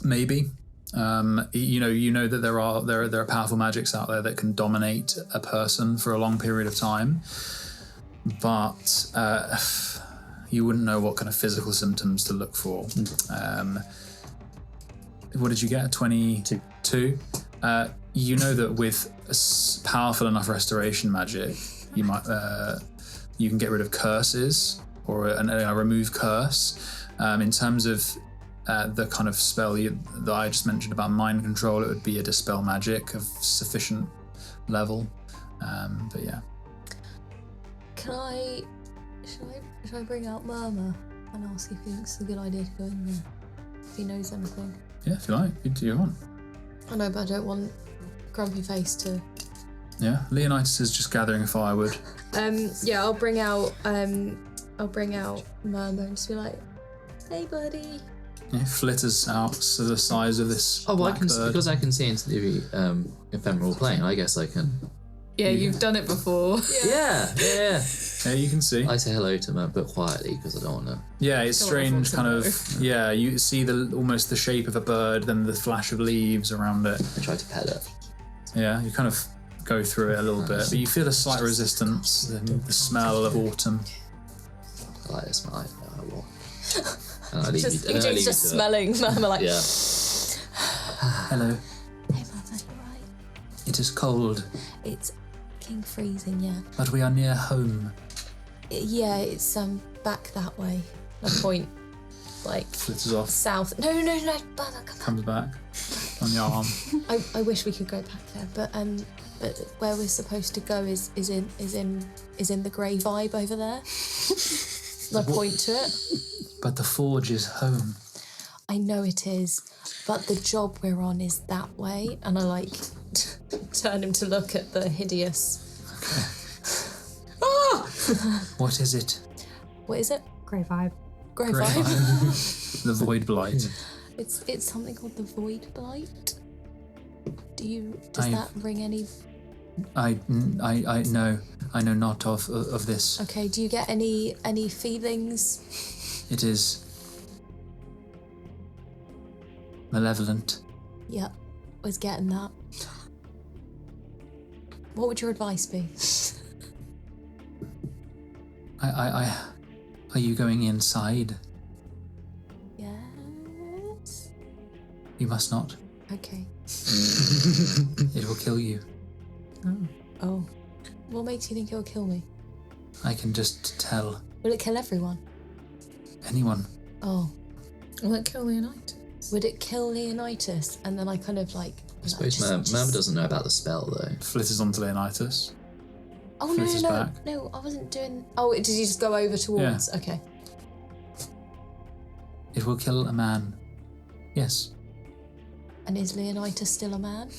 maybe. You know that there are powerful magics out there that can dominate a person for a long period of time, but you wouldn't know what kind of physical symptoms to look for. What did you get? 22. You know that with powerful enough restoration magic, you can get rid of curses or a remove curse. In terms of the kind of spell that I just mentioned about mind control, it would be a dispel magic of sufficient level. But yeah. Should I bring out Murmur and ask if he thinks it's a good idea to go in there? If he knows anything. Yeah, if you like, you want. I know, but I don't want Grumpy Face to. Yeah, Leonidas is just gathering firewood. Yeah, I'll bring out Murmur and just be like, "Hey, buddy." Yeah, flitters out to the size of this. Oh, well, blackbird. because I can see into the ephemeral plane, I guess I can. Yeah, you've done it before. Yeah. Yeah, you can see. I say hello to him, but quietly because I don't want to. Yeah, it's Don't wanna strange, fall kind to of. Yeah, you see almost the shape of a bird, then the flash of leaves around it. I try to pet it. Yeah, you kind of go through it a little bit, but you feel a slight resistance. The smell of autumn. I like this smell. I will. And I leave Just you, and I leave Eugene's you just to it. smelling Murmur like. Yeah. Hello. It is cold, It's fucking freezing, yeah. but we are near home. Yeah, it's back that way. I point, like, Flitters off, south. No, Bella, come comes back on your arm. on. I wish we could go back there, but where we're supposed to go is in the grey vibe over there. I point to it. But the forge is home. I know it is, but the job we're on is that way, and I like turn him to look at the hideous. What is it? What is it? Grey vibe. Grey Grey vibe. The Voidblight. It's something called the Voidblight. Does I- that ring any? I know. I know not of this. Okay. Do you get any feelings? It is malevolent. Yep, was getting that. What would your advice be? Are you going inside? Yes. You must not. Okay. It will kill you. Oh. What makes you think it'll kill me? I can just tell. Will it kill everyone? Anyone. Oh. Will it kill Leonidas? Would it kill Leonidas? And then I kind of like. I suppose Mama doesn't know about the spell though. Flitters onto Leonidas. Oh flitters no! back. No, I wasn't doing. Oh, did you just go over towards? Yeah. Okay. It will kill a man. Yes. And is Leonidas still a man?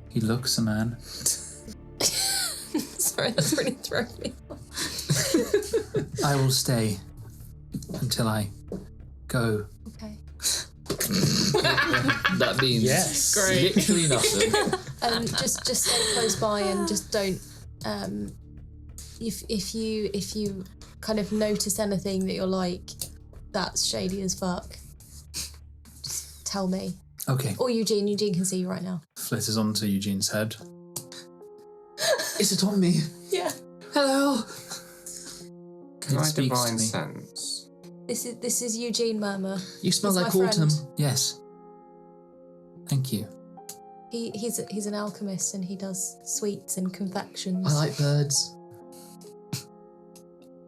He looks a man. Sorry, that's really thrown me off. I will stay until I go. Okay. That means Yes. literally nothing. Just stay close by and just don't. If you kind of notice anything that you're like, that's shady as fuck, just tell me. Okay. Or Eugene. Eugene can see you right now. Flitters onto Eugene's head. Is it on me? Yeah. Hello. Can It I speaks to divine me. sense? This is Eugene Murmur. You smell He's like my autumn. friend. Yes. Thank you. He's an alchemist and he does sweets and confections. I like birds.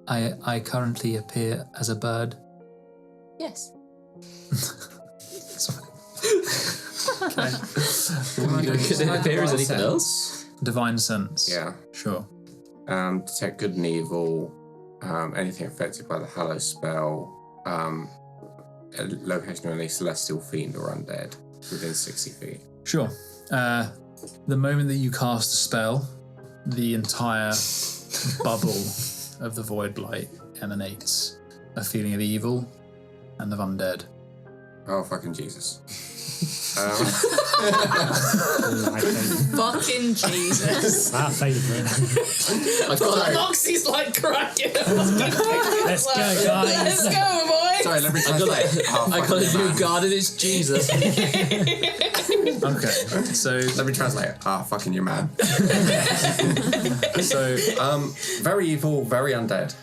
I currently appear as a bird. Yes. Okay. Could it appear as anything else? Divine sense. Yeah. Sure. Detect good and evil, anything affected by the Hallow spell, a location of any celestial fiend or undead within 60 feet. Sure. The moment that you cast a spell, the entire bubble of the Voidblight emanates a feeling of evil and of undead. Oh, fucking Jesus. My favourite. Fucking Jesus. Our favourite. I got that. Moxie's like cracking. Let's go, guys. Let's go, boy. Sorry, let me I got translate. I got a new god and it's Jesus. Okay. So Let me translate. Fucking you, man. so Very evil, very undead.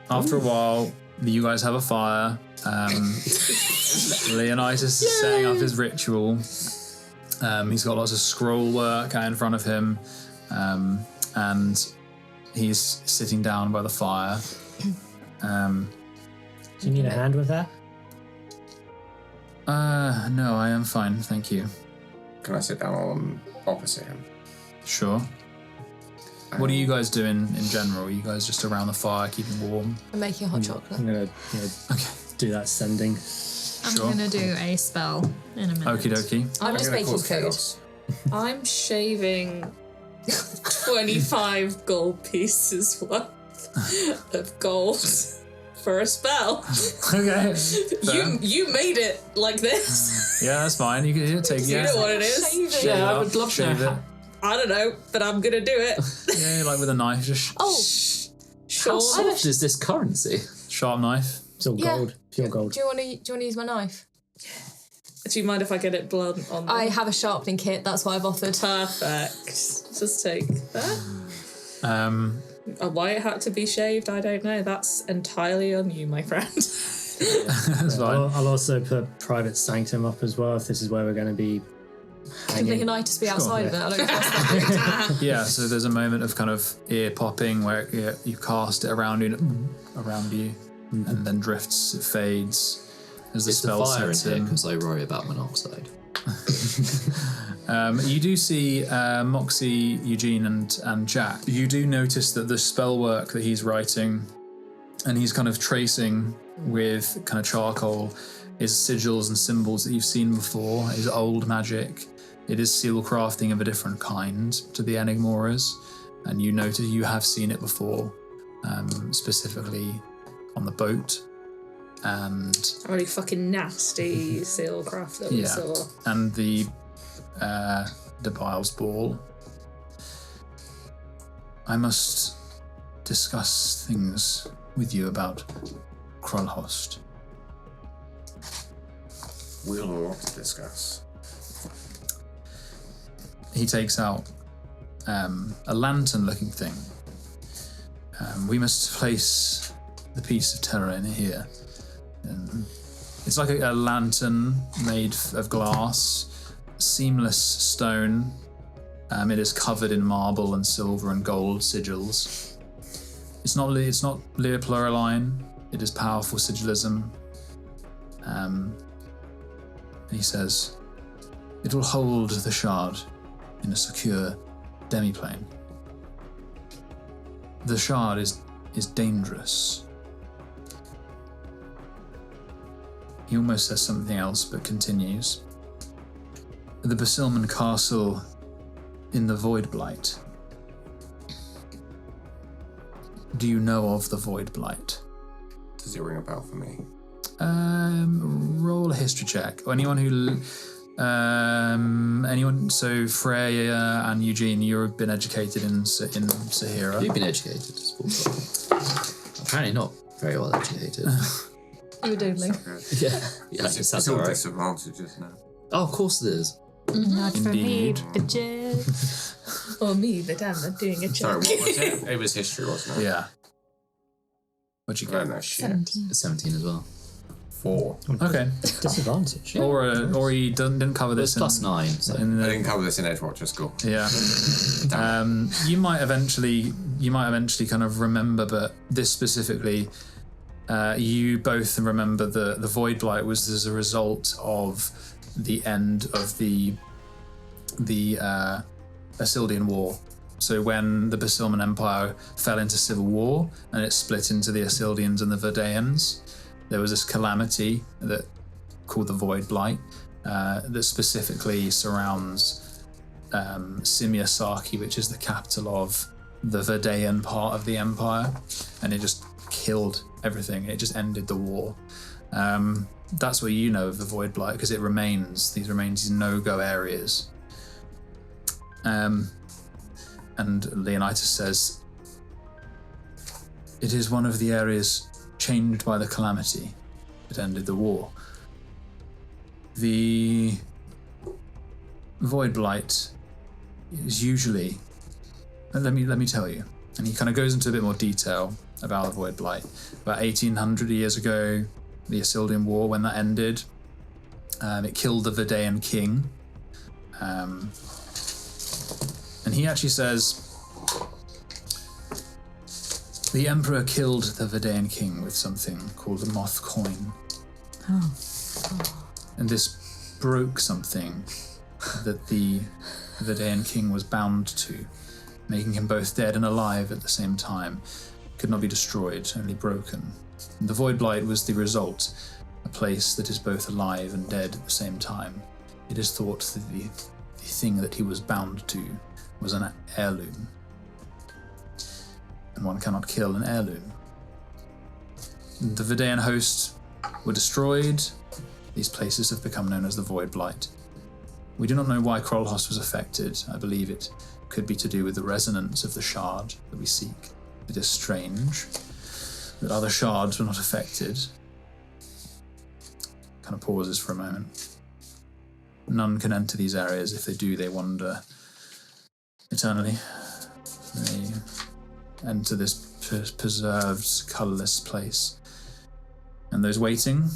after a while, you guys have a fire. Leonidas is setting up his ritual. He's got lots of scroll work out in front of him, and he's sitting down by the fire. Do you need a hand with that? No, I am fine, thank you. Can I sit down on opposite him? Sure. What are you guys doing in general? Are you guys just around the fire, keeping warm? I'm making hot chocolate. I'm gonna do that sending. I'm Sure. gonna do a spell in a minute. Okie dokie. I'm just gonna making cause food. chaos. I'm shaving 25 gold pieces worth of gold for a spell. Okay. You made it like this. Yeah, that's fine. You can take You yeah. know what it is. Shaving. Shave I it would love to shave know it. I don't know, but I'm gonna do it. Yeah, like with a knife, just Oh, Sure. How soft is this currency? sharp knife. It's all Yeah. gold, pure gold. do you want to use my knife? Do you mind if I get it blunt on I have a sharpening kit. That's what I've offered. Perfect. Just take that. Why it had to be shaved, I don't know. That's entirely on you, my friend. That's fine. I'll also put private sanctum up as well if this is where we're going to be Leonidas be outside of it. I don't trust that. Yeah, so there's a moment of kind of ear popping where you cast it around you, and then drifts, it fades as the It's the spell fire in sets here in. because I worry about monoxide. You do see Moxie, Eugene, and Jack. You do notice that the spell work that he's writing, and he's kind of tracing with kind of charcoal, is sigils and symbols that you've seen before. Is old magic. It is seal crafting of a different kind to the Enigmoras, and you notice you have seen it before, specifically on the boat. And A really fucking nasty seal craft that we saw. and the Debile's Ball. I must discuss things with you about Krolhost. We'll know what to discuss. He takes out a lantern-looking thing. We must place the piece of terror in here. It's like a lantern made of glass, seamless stone. It is covered in marble and silver and gold sigils. It's not Lear Pluraline. It is powerful sigilism. And he says, it will hold the shard in a secure demiplane. The shard is dangerous. He almost says something else, but continues. The Basilman Castle in the Voidblight. Do you know of the Voidblight? Does it ring a bell for me? Roll a history check. Or anyone who... so Freya and Eugene, you've been educated in Sehira. You've been educated. Apparently not very well educated. You were doodling. yeah, It's that's all all right. disadvantages now. Oh, of course it is. Not for me, Indeed. bitches. Or me, but I'm not doing a Sorry, job. what was it? It was history, wasn't it? Yeah. What'd you I don't get? know shit. 17. 17 as well. 4. Okay. Disadvantage. Or he didn't cover It's this plus 9. So. in I the, didn't cover this in Edgewatcher school. yeah. You might eventually kind of remember, but this specifically, you both remember the Voidblight was as a result of the end of the Basildian War. So when the Basilman Empire fell into civil war and it split into the Asildians and the Verdaeans, there was this calamity that called the Voidblight that specifically surrounds Simia Saki, which is the capital of the Verdaean part of the empire, and it just killed everything. It just ended the war. That's what you know of the Voidblight, because it remains these no-go areas. And Leonidas says, it is one of the areas changed by the calamity that ended the war. The Voidblight is usually... Let me tell you. And he kind of goes into a bit more detail about the Voidblight. About 1800 years ago, the Asildian War, when that ended, it killed the Verdaean king. And he actually says, the Emperor killed the Verdaean king with something called the Moth Coin. And this broke something that the Verdaean king was bound to, making him both dead and alive at the same time. Could not be destroyed, only broken. And the Voidblight was the result, a place that is both alive and dead at the same time. It is thought that the thing that he was bound to was an heirloom. And one cannot kill an heirloom. The Verdaean host were destroyed. These places have become known as the Voidblight. We do not know why Krolhost was affected. I believe it could be to do with the resonance of the shard that we seek. It is strange that other shards were not affected. Kind of pauses for a moment. None can enter these areas. If they do, they wander eternally. They enter this preserved, colourless place. And those waiting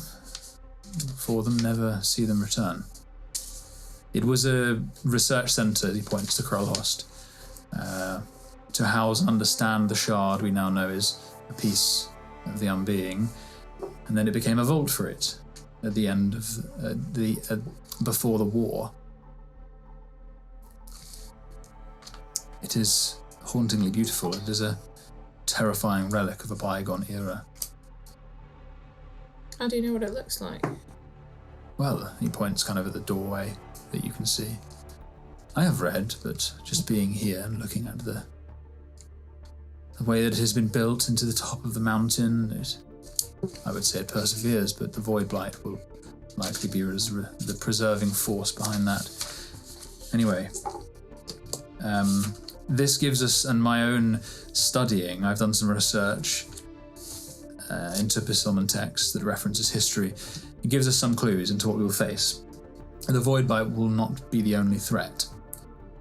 for them never see them return. It was a research centre, he points to Krolhost, to house and understand the shard we now know is a piece of the Unbeing, and then it became a vault for it at the end of before the war. It is hauntingly beautiful. It is a terrifying relic of a bygone era. How do you know what it looks like? Well, he points kind of at the doorway that you can see. I have read, but just being here and looking at the way that it has been built into the top of the mountain, I would say it perseveres, but the Voidblight will likely be the preserving force behind that. Anyway, this gives us, and my own studying, I've done some research into Pissilman text that references history. It gives us some clues into what we will face. The Voidblight will not be the only threat.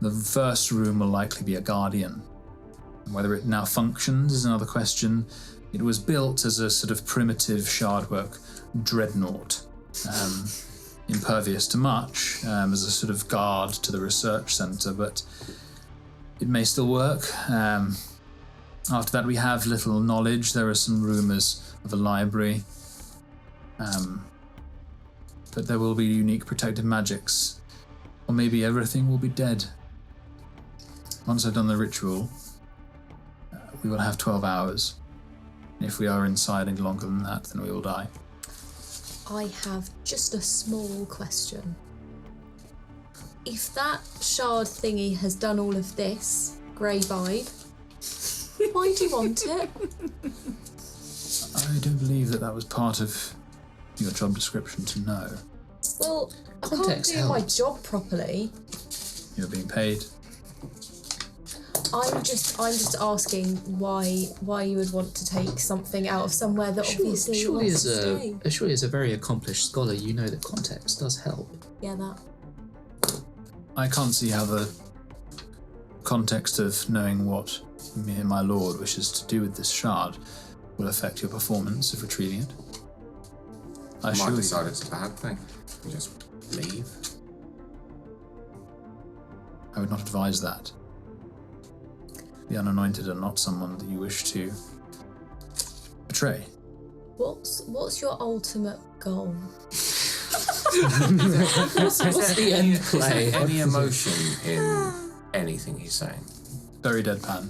The first room will likely be a guardian. Whether it now functions is another question. It was built as a sort of primitive shardwork dreadnought, impervious to much, as a sort of guard to the research centre, but it may still work. After that, we have little knowledge. There are some rumours of a library, but there will be unique protective magics, or maybe everything will be dead. Once I've done the ritual, we will have 12 hours. If we are inside any longer than that, then we will die. I have just a small question. If that shard thingy has done all of this, grey vibe, why do you want it? I don't believe that was part of your job description to know. Well, I can't Context do my helps. job properly. You're being paid. I'm just asking why you would want to take something out of somewhere that obviously Surely wants to stay. as a very accomplished scholar, you know that context does help. Yeah, that. I can't see how the context of knowing what me and my lord wishes to do with this shard will affect your performance of retrieving it. I I assure might you. decide it's a bad thing. You just leave. I would not advise that. The unanointed are not someone that you wish to betray. What's your ultimate goal? What's the end play? Any emotion in anything he's saying? Very deadpan.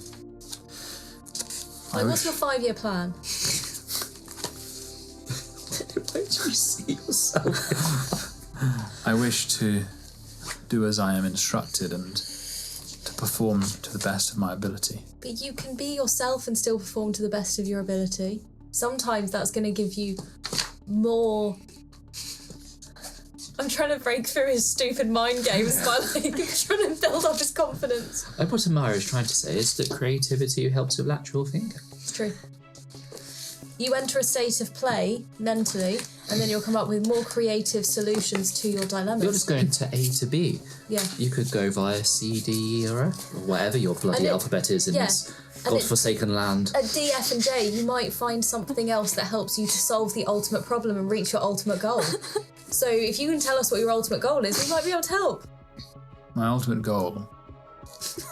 Like, what's your 5-year plan? Where do you see yourself? I wish to do as I am instructed and to perform to the best of my ability. But you can be yourself and still perform to the best of your ability. Sometimes that's going to give you more. I'm trying to break through his stupid mind games by like trying to build up his confidence. Like what Ahmaya is trying to say is that creativity helps with lateral thinking. It's true. You enter a state of play mentally, and then you'll come up with more creative solutions to your dilemmas. You're just going to A to B. Yeah. You could go via C, D, or F, or whatever your bloody alphabet is in this godforsaken land. At D, F, and J, you might find something else that helps you to solve the ultimate problem and reach your ultimate goal. So if you can tell us what your ultimate goal is, we might be able to help. My ultimate goal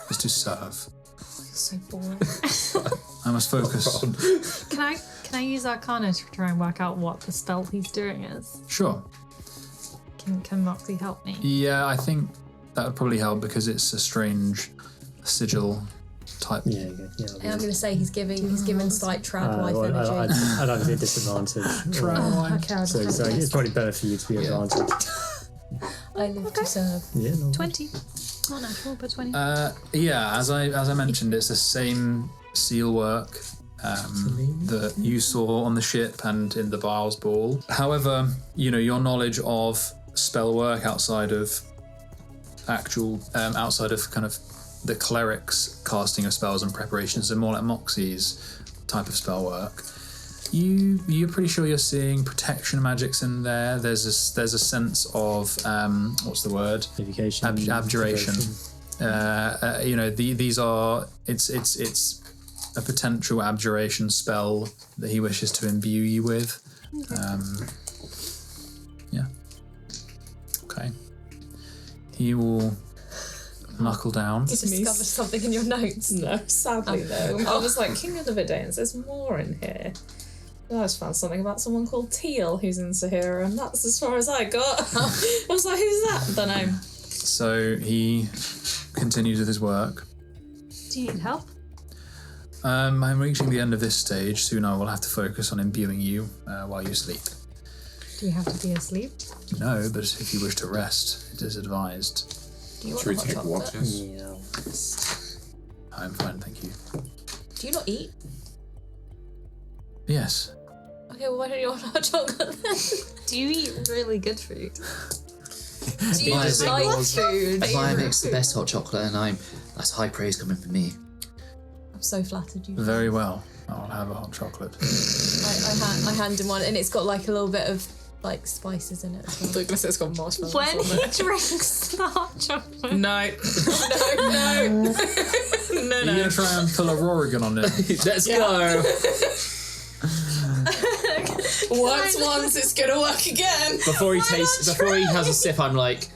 is to serve. You're so boring. I must focus. Can I use Arcana to try and work out what the spell he's doing is? Sure. Can Moxie help me? Yeah, I think that would probably help because it's a strange sigil type. Yeah, yeah. I'm going to say he's giving slight trad life Well, energy. I'd like to be a disadvantage. Okay, I'll So just it's probably better for you to be advantaged. I live to serve. Yeah, no. 20. Not natural, but 20. Yeah, as I mentioned, it's the same seal work that you saw on the ship and in the Biles Ball. However, your knowledge of spell work outside of outside of kind of the clerics casting of spells and preparations, and more like Moxie's type of spell work. You're pretty sure you're seeing protection magics in there. There's a sense of what's the word? Evocation, abjuration. These are it's a potential abjuration spell that he wishes to imbue you with. Yeah. Okay. he will knuckle down. You discovered something in your notes. No, sadly though. I was like, King of the Verdanes, there's more in here. And I just found something about someone called Teal who's in Sehira, and that's as far as I got. I was like, who's that? Don't know. So he continues with his work. Do you need help? I'm reaching the end of this stage. Soon I will have to focus on imbuing you while you sleep. Do you have to be asleep? No, but if you wish to rest, it is advised. Do you want Should we a hot take chocolate? watches? I'm fine, thank you. Do you not eat? Yes. Okay, well, why don't you want a hot chocolate then? Do you eat really good food? Do you My just like signals. food? Maya makes the best hot chocolate, and that's high praise coming from me. I'm so flattered you. Very well. I'll have a hot chocolate. I hand him one, and it's got like a little bit of like spices in it as well. Look, it's got marshmallows When on he it. drinks the hot chocolate. No. No. No, Are you going to try and pull a Rorigan on it? Let's go. Works once, it's gonna work again. Before he has a sip, I'm like,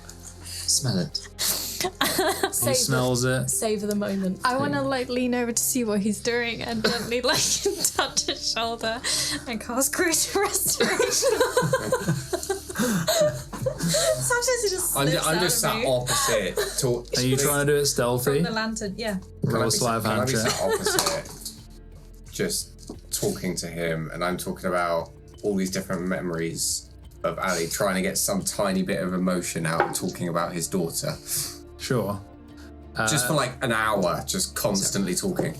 smell it. He smells it. Savor the moment. I want to like lean over to see what he's doing and gently like touch his shoulder and cast Greater Restoration. Sometimes it just slips I'm out just of sat me. opposite. Are you trying to do it stealthy? From the lantern, yeah. Roll a sleight of Can I hand be check. sat opposite, just talking to him, and I'm talking about all these different memories of Ali, trying to get some tiny bit of emotion out, talking about his daughter, Sure. just for like an hour, just constantly talking.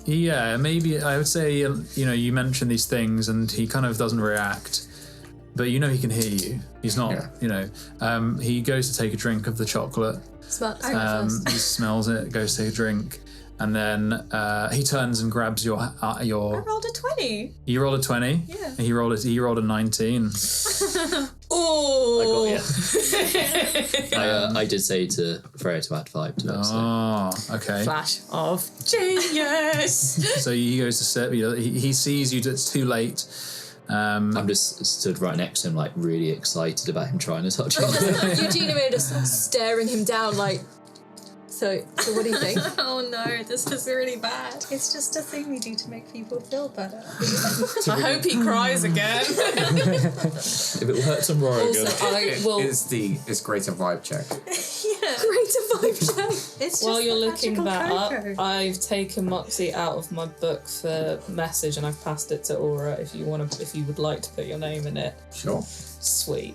Yeah, maybe I would say, you mention these things and he kind of doesn't react, but he can hear you. He's not, he goes to take a drink of the chocolate. Smell first. He smells it, goes to take a drink, and then he turns and grabs your. I rolled a 20. You rolled a 20. Yeah. He rolled a 19. Oh. I got you. I did say to Freya to add 5 to it. So. Oh, okay. Flash of genius. So he goes to sip. He sees you. It's too late. I'm just stood right next to him, like really excited about him trying to touch him. Eugene and me are just staring him down, like. So what do you think? Oh no, this is really bad. It's just a thing we do to make people feel better. I hope he cries again. If it will hurt some Rorigan. Also, I will. It's greater vibe check. Greater vibe check. It's While just you're the looking magical that cocoa. up, I've taken Moxie out of my book for message and I've passed it to Aura. If you would like to put your name in it, Sure. sweet.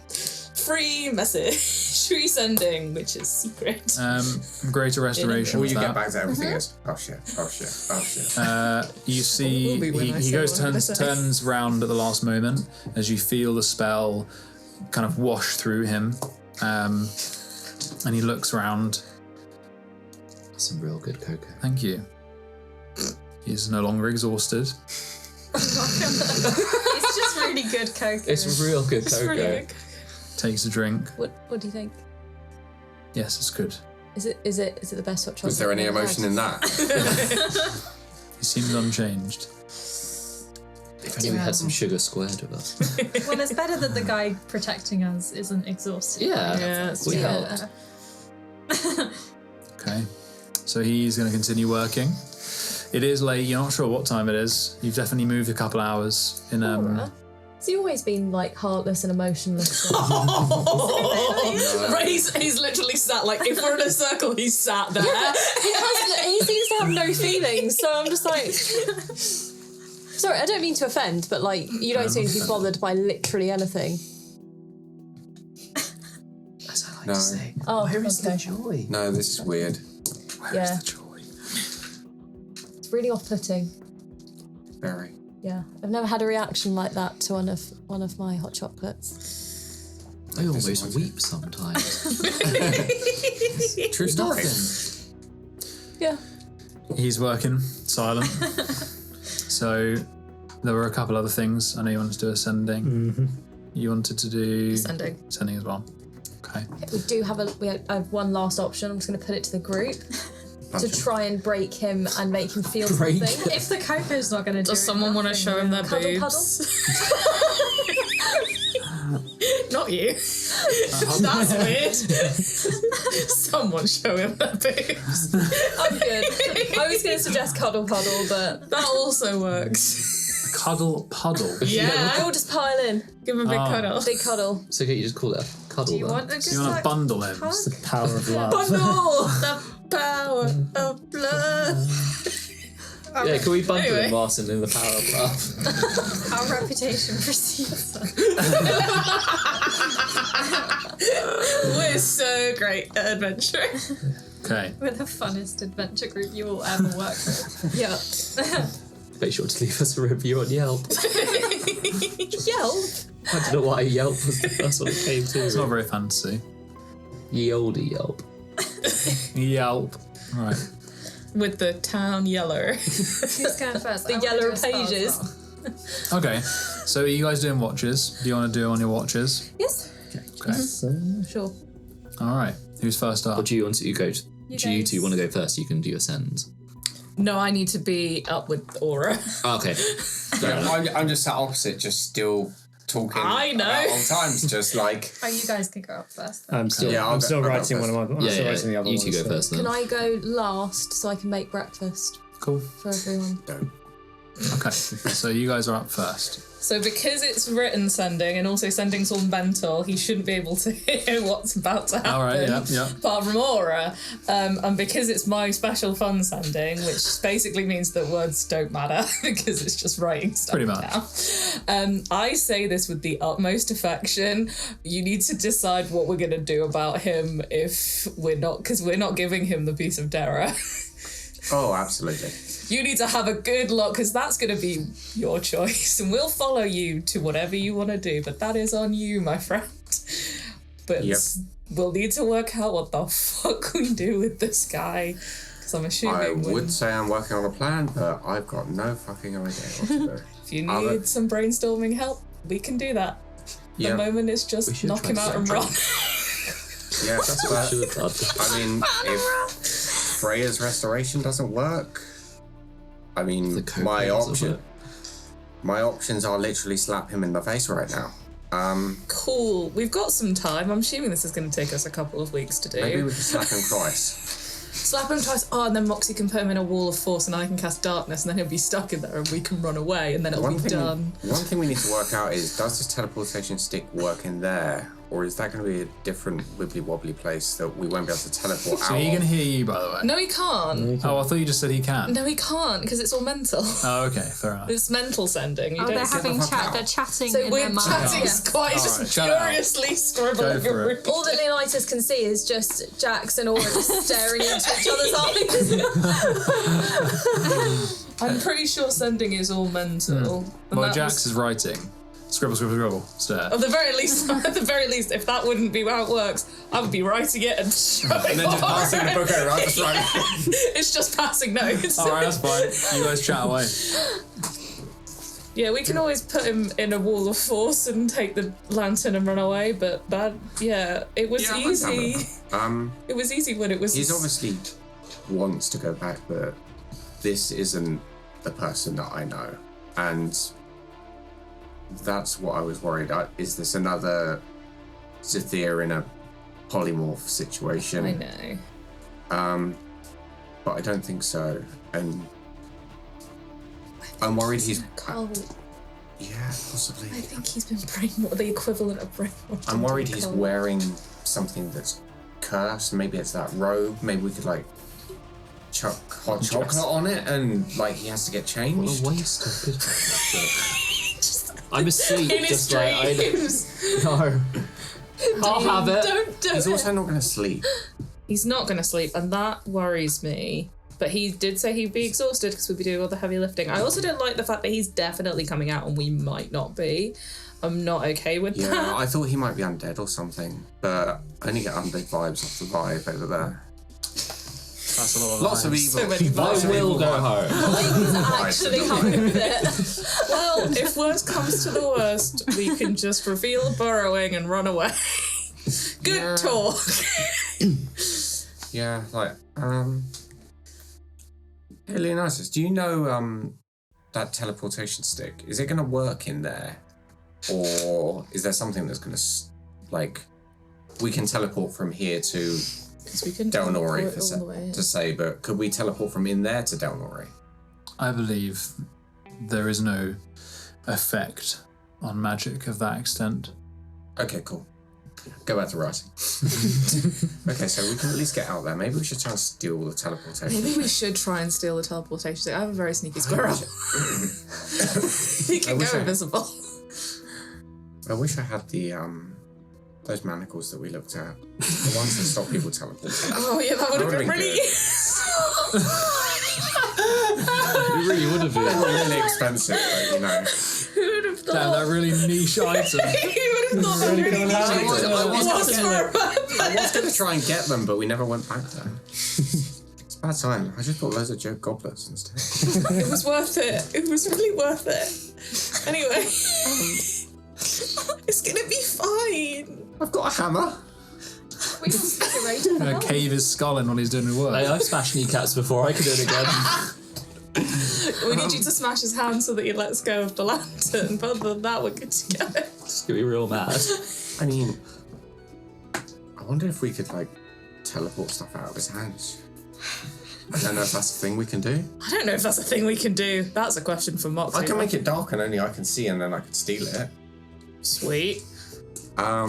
Free message, free sending, which is secret. Greater restoration. Will was you get that. back to everything is, oh shit. You see, Will be when I he say goes what I'm gonna say. turns round at the last moment as you feel the spell kind of wash through him, and he looks around. Some real good cocoa. Thank you. He's no longer exhausted. It's just really good cocoa. It's real good cocoa. Really good. Takes a drink. What do you think? Yes, it's good. Is it the best hot chocolate? Was there any you've ever emotion had? in that? He seems unchanged. If only we had some sugar squared with us. Well, it's better that the guy protecting us isn't exhausted. Yeah, we helped. Okay. So he's going to continue working. It is late. You're not sure what time it is. You've definitely moved a couple hours in. Has he always been like heartless and emotionless? He's literally sat like if we're in a circle, he's sat there. He seems to have no feelings, so I'm just like. Sorry, I don't mean to offend, but like you don't seem to be bothered by literally anything. As I like No. to say. Oh, Where is the okay. joy? No, this is weird. Yeah, The joy. it's really off-putting. Very. Yeah, I've never had a reaction like that to one of my hot chocolates. I almost weep sometimes. True story. Yeah. He's working silent. So there were a couple other things. I know you wanted to do ascending. You wanted to do Sending. ascending as well. Okay. We do have I have one last option. I'm just going to put it to the group to try and break him and make him feel Break something. If the cocoa's not going to do Does it, someone want to nothing show him will. their Cuddle, boobs? Not you. That's weird. Someone show him their boobs. I'm good. I was going to suggest cuddle puddle, but That also works. Cuddle puddle. Yeah. we'll just pile in. Give him a big cuddle. Big cuddle. So can you just call it a cuddle? Do you then? want a good You want to bundle him? It's the power of love. Bundle the power of blood. Yeah, can we bundle Anyway. him whilst in the power of love? Our reputation precedes us. We're so great at adventuring. Okay. We're the funnest adventure group you will ever work with. Yeah. Make sure to leave us a review on Yelp. Yelp. I don't know why Yelp was the first one it came to. It's not very fancy. Ye olde Yelp. Yelp. Right. With the town yeller. Who's going first? The I wanna yellow do a spell pages. as well. Okay. So are you guys doing watches? Do you want to do on your watches? Yes. Okay. Sure. All right. Who's first up? Or do you want to go? Do you guys- two want to go first? You can do your sends. No, I need to be up with Aura. Oh, okay. Fair enough. I'm just sat opposite, just still talking. I know. About old times, just like. Oh, you guys can go up first. Then. I'm still, Yeah, I'll I'm go- still I'll go writing one of my. I'm Yeah, still writing the other you one. two go so- first then. Can I go last so I can make breakfast Cool. for everyone? Okay. So you guys are up first. So because it's written sending and also sending's all mental, he shouldn't be able to hear what's about to happen. All right. Yeah. Apart from Aura, and because it's my special fun sending, which basically means that words don't matter because it's just writing stuff Pretty much. down. I say this with the utmost affection. You need to decide what we're gonna do about him if we're not, because we're not giving him the piece of Dara. Oh, absolutely. You need to have a good look because that's going to be your choice, and we'll follow you to whatever you want to do. But that is on you, my friend. But Yep. we'll need to work out what the fuck we do with this guy, because I'm assuming I when- would say I'm working on a plan, but I've got no fucking idea what to do. if you Other- need some brainstorming help, we can do that. Yeah. The moment is We just should knock try him to out and set run. Yeah, That's what I should have done. I mean, if Freya's restoration doesn't work, I mean, The cocaine my doesn't options are literally slap him in the face right now. Cool. We've got some time. I'm assuming this is going to take us a couple of weeks to do. Maybe we can slap him twice. Slap him twice. Oh, and then Moxie can put him in a wall of force, and I can cast darkness, and then he'll be stuck in there, and we can run away, and then it'll be done. One thing we need to work out is, does this teleportation stick work in there? Or is that going to be a different wibbly-wobbly place that we won't be able to teleport So out he of? can hear you, by the way. No, he can't. Oh, I thought you just said he can. No, he can't because it's all mental. Oh, okay. Fair enough. It's mental sending. You Oh, don't they're see having fuck chat. out. They're chatting So in we're their mind. chatting Yeah. quite Alright, just shut it out. furiously scribbling. Go for it. All that Leonidas can see is just Jax and Aura just staring into each other's eyes. I'm pretty sure sending is all mental. And Well, that Jax was- is writing. Scribble, scribble, scribble. Stare. At the very least, if that wouldn't be how it works, I would be writing it and showing And then just passing the book over, I'll just write it. It's just passing notes. All right, that's fine. You guys chat away. Yeah, we can always put him in a wall of force and take the lantern and run away, but that, yeah, it was Yeah, I'm down easy. with that. It was easy when it was. He's obviously wants to go back, but this isn't the person that I know. And that's what I was worried about. Is this another Xethir in a polymorph situation? I know. But I don't think so. And I'm worried he's... Cult. Yeah, possibly. I think he's been brainwashed, the equivalent of brainwashed. I'm worried into a he's cult. wearing something that's cursed. Maybe it's that robe. Maybe we could like chuck hot chocolate on it and like he has to get What changed. a waste of good. I'm asleep, In his just like I dreams. no. I'll have it. Don't do He's it. also not going to sleep. He's not going to sleep, and that worries me. But he did say he'd be exhausted because we'd be doing all the heavy lifting. I also don't like the fact that he's definitely coming out and we might not be. I'm not okay with Yeah, that. I thought he might be undead or something, but I only get undead vibes off the vibe over there. That's a lot of Lots of vibes. evil. So many I Lots of will evil go vibes. home. He's actually having with it. Well, if worst comes to the worst, we can just reveal burrowing and run away. Good Yeah. talk. Yeah, like, hey, Leonidas, do you know, that teleportation stick? Is it going to work in there? or is there something that's going to we can teleport from here to We can Del Nori teleport all the way. to say, but could we teleport from in there to Del Nori? I believe there is no effect on magic of that extent. Okay, cool. Go back to writing. Okay, so we can at least get out there. Maybe we should try and steal the teleportation. Maybe we should try and steal the teleportation. I have a very sneaky squirrel. He can go invisible. I wish I had the those manacles that we looked at. The ones that stop people teleporting. Oh yeah, that would have been really. It really would have been. Really expensive, but you know. Who would have thought? Damn, that really niche item. Who would have thought that really I was going to try and get them, but we never went back there. It's a bad time. I just bought loads of joke goblets instead. It was worth it. It was really worth it. Anyway, it's gonna be fine. I've got a hammer. We can decorate it. Gonna cave his skull in while he's doing the work. I've smashed kneecaps before. I can do it again. We need you to smash his hand so that he lets go of the lantern. But other than that, we're good to go. It's gonna be real mad. I mean, I wonder if we could teleport stuff out of his hands. I don't know if that's a thing we can do. I don't know if that's a thing we can do. That's a question for Moxie. I can make it dark and only I can see, and then I can steal it. Sweet.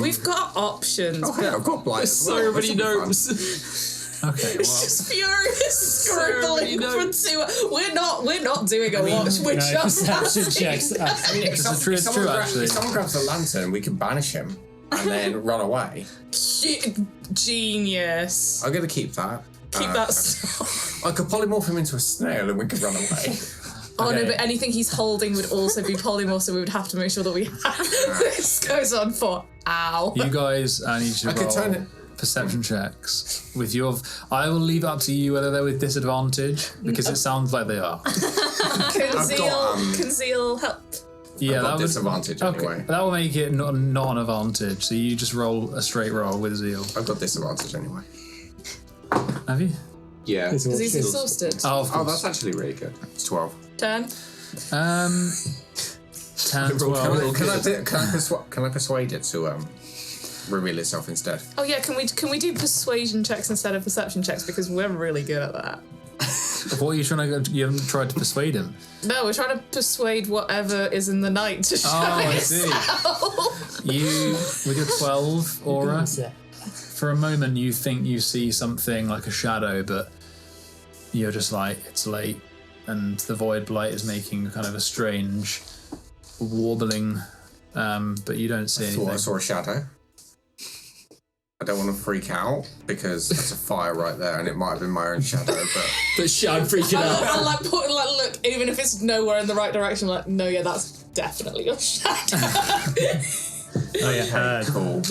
We've got options. Oh, hey, I've got blight. There's so many notes. Okay, It's well, just furious scribbling many for two. We're not doing a watch. We're just Perception checks. I mean, if It's true, actually. if someone grabs the lantern, we can banish him and then run away. Genius. I'm going to keep that. Keep that stuff. I could polymorph him into a snail and we could run away. Oh no, Okay. but anything he's holding would also be polymorph, so we would have to make sure that we have this goes on for you guys need to I could turn roll it. perception checks with your. I will leave it up to you whether they're with disadvantage because it sounds like they are. Conceal help. Yeah, I've got that would disadvantage okay. anyway. That will make it not an advantage. So you just roll a straight roll with zeal. I've got disadvantage anyway. Have you? Yeah. Because he's exhausted. Oh, of Oh, course. that's actually really good. It's 12. Turn. 10, 12. Can I persuade it to reveal itself instead? Oh yeah, can we do persuasion checks instead of perception checks because we're really good at that. What are you trying to? You haven't tried to persuade him. No, we're trying to persuade whatever is in the night to show I see. itself. You with your 12 aura. For a moment, you think you see something like a shadow, but you're just like, it's late, and the Voidblight is making kind of a strange warbling, but you don't see I anything. thought I saw a shadow. I don't want to freak out because there's a fire right there, and it might have been my own shadow. But But I'm freaking out. I'm like look, even if it's nowhere in the right direction, I'm like, no, yeah, that's definitely your shadow. Oh yeah. cool.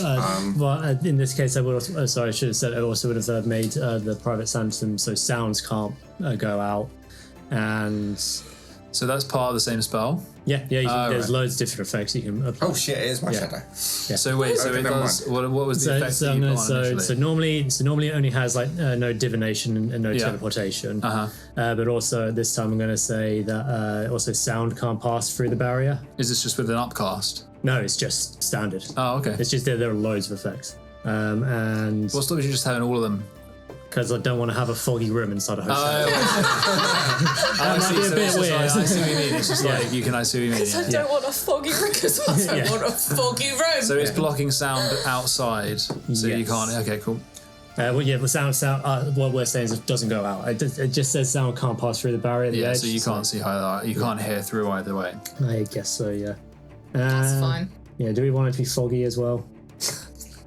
Well, in this case, I would also. Sorry, I should have said I also would have made the private sanctum so sounds can't go out, and So that's part of the same spell. you can, there's right. loads of different effects you can apply. oh shit! It is my shadow. So wait, so Okay, it never does. What was the effect that you put on initially? So normally it only has no divination and no Yeah. teleportation. Uh-huh. But also this time I'm going to say that also sound can't pass through the barrier. Is this just with an upcast? No, it's just standard. Oh, okay. It's just there are loads of effects. And What stops you just having all of them? because I don't want to have a foggy room inside a hotel. I see. be a So bit it's just weird. like, I see what you mean. It's just like you can. I see what you mean. I Yeah. don't want a foggy room because I don't Yeah. want a foggy room. So it's blocking sound outside, so you Yes. can't. Okay, cool. The sound. What we're saying is it doesn't go out. It just says sound can't pass through the barrier. At the Yeah, edge, so you can't see either. You can't hear through either way. I guess so. Yeah. That's fine. Yeah. Do we want it to be foggy as well?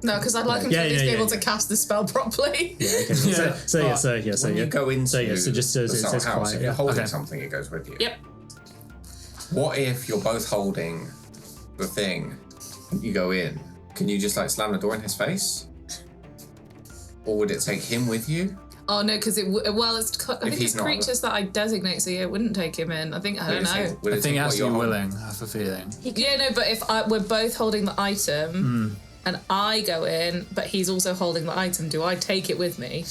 No, because I'd like him to at least be able to cast the spell properly. Okay. When you go into so just says the it says house, quiet. if Yeah. you're holding Okay. something, it goes with you. Yep. What if you're both holding the thing? You go in. Can you just slam the door in his face? Or would it take him with you? Oh no, because I think he's it's not- creatures that I designate, so yeah, it wouldn't take him in. I don't know. Would I it think it take has what to you're be holding? willing. I have a feeling. Yeah, no, but if we're both holding the item and I go in, but he's also holding the item, do I take it with me?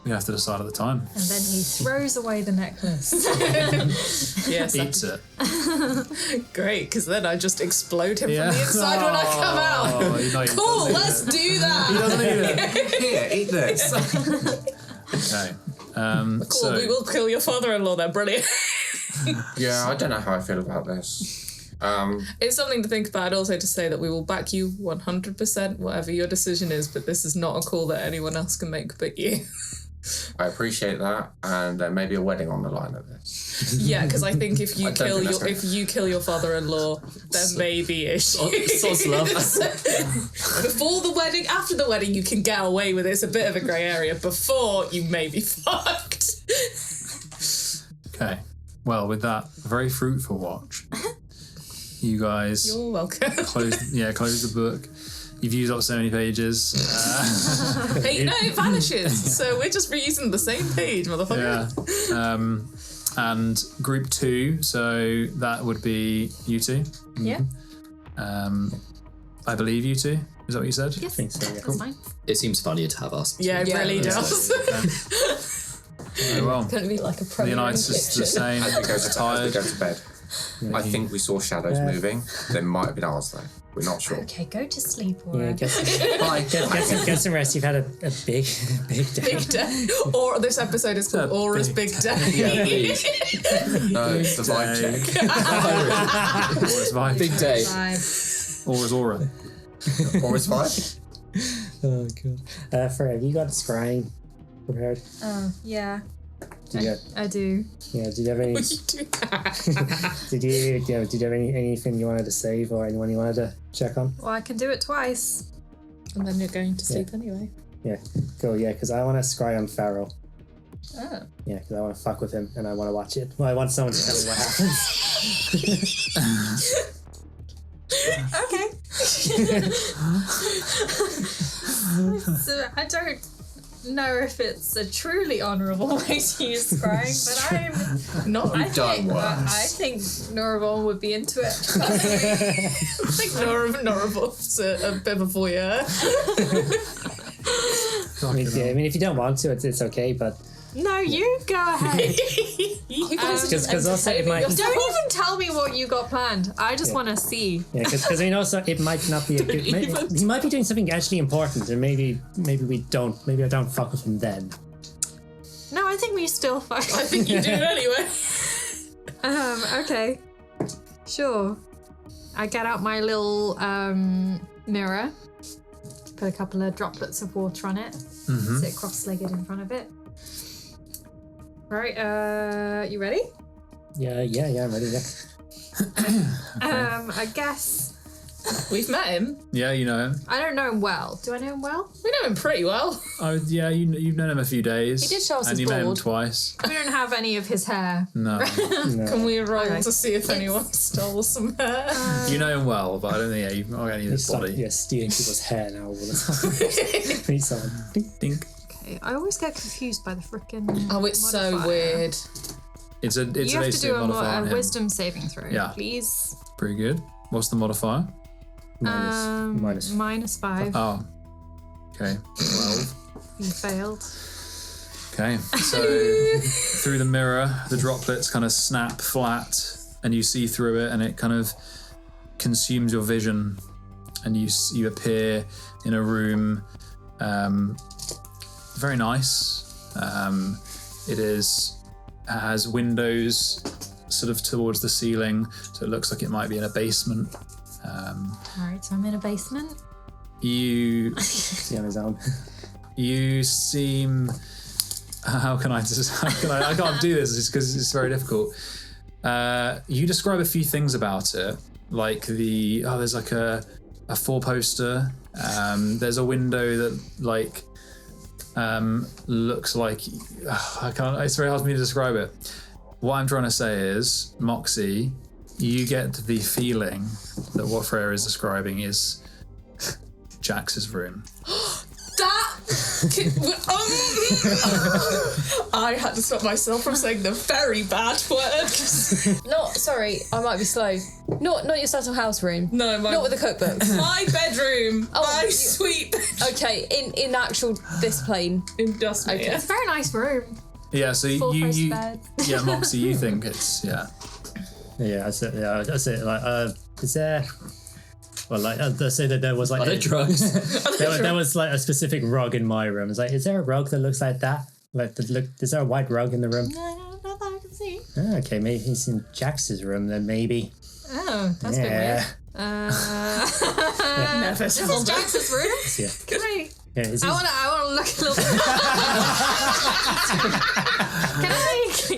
We have to decide at the time. And then he throws away the necklace. Yes. Eats it. Great, because then I just explode him from the inside when I come out. Oh, you know, Cool, let's do that. He doesn't eat it. Here, eat this. Okay. Cool, So, we will kill your father-in-law then, brilliant. Yeah, I don't know how I feel about this. It's something to think about, also to say that we will back you 100%, whatever your decision is, but this is not a call that anyone else can make but you. I appreciate that, and there may be a wedding on the line of this. Yeah, because I think if you I don't think that's kill your father-in-law, there may be issues. Sod's love. Before the wedding, after the wedding, you can get away with it. It's a bit of a grey area. Before, you may be fucked. okay. Well, with that very fruitful watch, you guys You're welcome. close the book. You've used up so many pages. Hey, no, it vanishes. So we're just reusing the same page, motherfucker. Yeah. And group 2, so that would be you two. Yeah. I believe you two. Is that what you said? Yes, think so, yeah. that's fine. It seems funnier to have us. Yeah, it really does. Very well. It's going to be like a The promo night's just the same. As we go Tired. to bed, I think we saw shadows moving. There might have been ours, though. We're not sure. Okay, go to sleep, Yeah, Aura. get some rest. You've had a big day. Big day. Or this episode is called Aura's Big Day. Yeah, please. No, it's the vibe check. Aura's vibe. Big day. Vibe. Aura's aura. Aura's vibe. Oh god. Freya, have you got scrying prepared? Oh, yeah, Did you, I do. yeah, did you have any? You do that. Did you have anything you wanted to save or anyone you wanted to check on? Well, I can do it twice. And then you're going to sleep anyway. Yeah, cool. Yeah, because I want to scry on Pharaoh. Oh. Yeah, because I want to fuck with him and I want to watch it. Well, I want someone to tell me what happens. Okay. So I don't know if it's a truly honourable way to use scrying, but I'm not. You've done worse. I think Norabon would be into it. I think Norabon's a bit of a voyeur. I mean, if you don't want to, it's okay. But No, you go ahead. You guys are just because also it might. entertaining Don't even tell me what you got planned. I just want to see. Yeah, because I mean, also it might not be a good. He might be doing something actually important, and maybe we don't. Maybe I don't fuck with him then. No, I think we still fuck. I think you do anyway. Okay. Sure. I get out my little mirror, put a couple of droplets of water on it, sit cross-legged in front of it. Right, you ready? Yeah, I'm ready. Yeah. I guess We've met him. Yeah, you know him. I don't know him well. Do I know him well? We know him pretty well. Oh, yeah, you've known him a few days. He did show us and his you met him board. twice. We don't have any of his hair. No. Can we roll Okay. to see if anyone stole some hair? You know him well, but I don't think you've not got any of his body. Yeah, stealing people's hair now all the time. Need someone. Ding, ding. Okay, I always get confused by the frickin' Oh, it's so modifier. weird. It's You have to basically do a modifier on a him. wisdom saving throw, Yeah. please. Pretty good. What's the modifier? Minus. -5. Oh. Okay. 12. You failed. Okay. So through the mirror, the droplets kind of snap flat, and you see through it, and it kind of consumes your vision, and you appear in a room. Very nice. It has windows sort of towards the ceiling, so it looks like it might be in a basement. Alright, so I'm in a basement. You See on his own. You seem. How can I I can't do this because it's very difficult. You describe a few things about it, like there's like a 4-poster. There's a window that like looks like I can't. It's very hard for me to describe it. What I'm trying to say is, Moxie, you get the feeling that what Freya is describing is Jax's room. That I had to stop myself from saying the very bad word. Not sorry, I might be slow. Not your subtle house room. No, not with the cookbook. My bedroom. My sweet bedroom. Okay, in actual this plane. In Dustmere. Okay. It's a very nice room. Yeah, so Full-faced you bed. yeah, Moxie, you think it's Yeah, I said, like, is there? Well, like, let's say that there was like Are there drugs? there was like a specific rug in my room. It's like, is there a rug that looks like that? Like, is there a white rug in the room? No, not that I can see. Oh, okay, maybe he's in Jax's room then. Maybe. Oh, that's a bit weird. Never This is Jax's room. Yeah. Can I? Yeah, is I he- want to look a little bit. Can I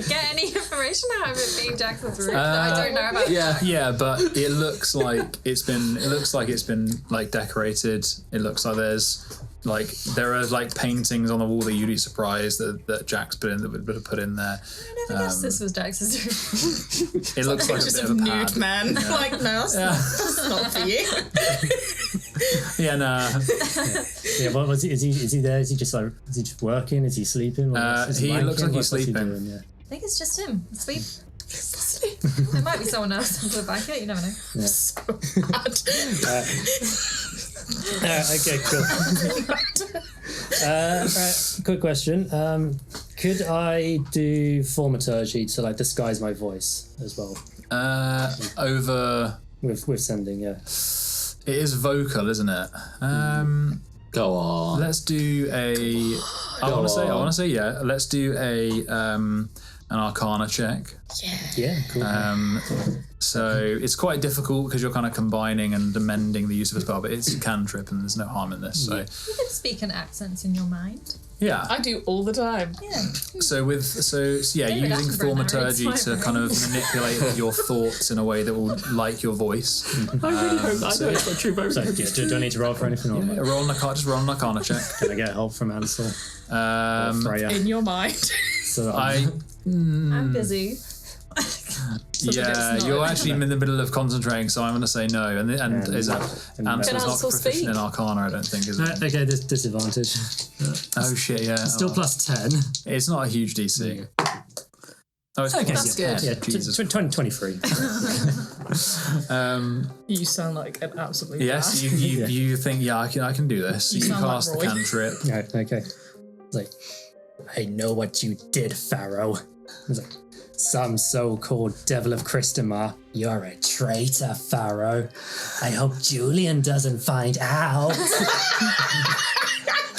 get any information out of it being Jackson's room that I don't know about? yeah, but it looks like it's been like decorated. It looks like there are like paintings on the wall that you'd be surprised that Jack's put in that would have put in there. I never guessed this was Jackson's room. It looks like Just a a bit of a nude pad. man. Like, no, that's not for you. Yeah, nah. Yeah, what was he? Is he there? Is he just working? Is he sleeping? Is He wanking? looks like he's What's he sleeping. doing? Yeah. I think it's just him. Sleep. There might be someone else under the blanket. You never know. So bad. Okay, cool. Right, quick question. Could I do thaumaturgy to like disguise my voice as well Over. with sending? Yeah. It is vocal, isn't it? Go on. Let's do a. I want to say yeah. Let's do an Arcana check. Yeah. Cool. So it's quite difficult because you're kind of combining and amending the use of a spell, but it's a cantrip and there's no harm in this. So You can speak in accents in your mind. yeah. I do all the time. Yeah. So David using Attenborough thaumaturgy narrates to my kind of manipulate your thoughts in a way that will like your voice. I really hope that. I know it's not true, but So, do I need to roll for anything? Or Just roll an Arcana check. can I get help from Ansel or Freya? In your mind. So that I'm busy. Yeah, you're actually in the middle of concentrating, so I'm going to say no. And is that Ansel's not Ansel proficient speak? in Arcana? I don't think, is it? Okay, disadvantage. Oh shit, yeah. Still plus 10. It's not a huge DC. Oh, it's Okay, plus yeah, 10. yeah, Jesus. 23. You sound like an absolutely Yes, bad. you think I can do this. You sound like cast the Roy. cantrip. Right, okay. It's like, I know what you did, Pharaoh. It's like, some so-called devil of Christamar. You're a traitor, Pharaoh. I hope Julian doesn't find out.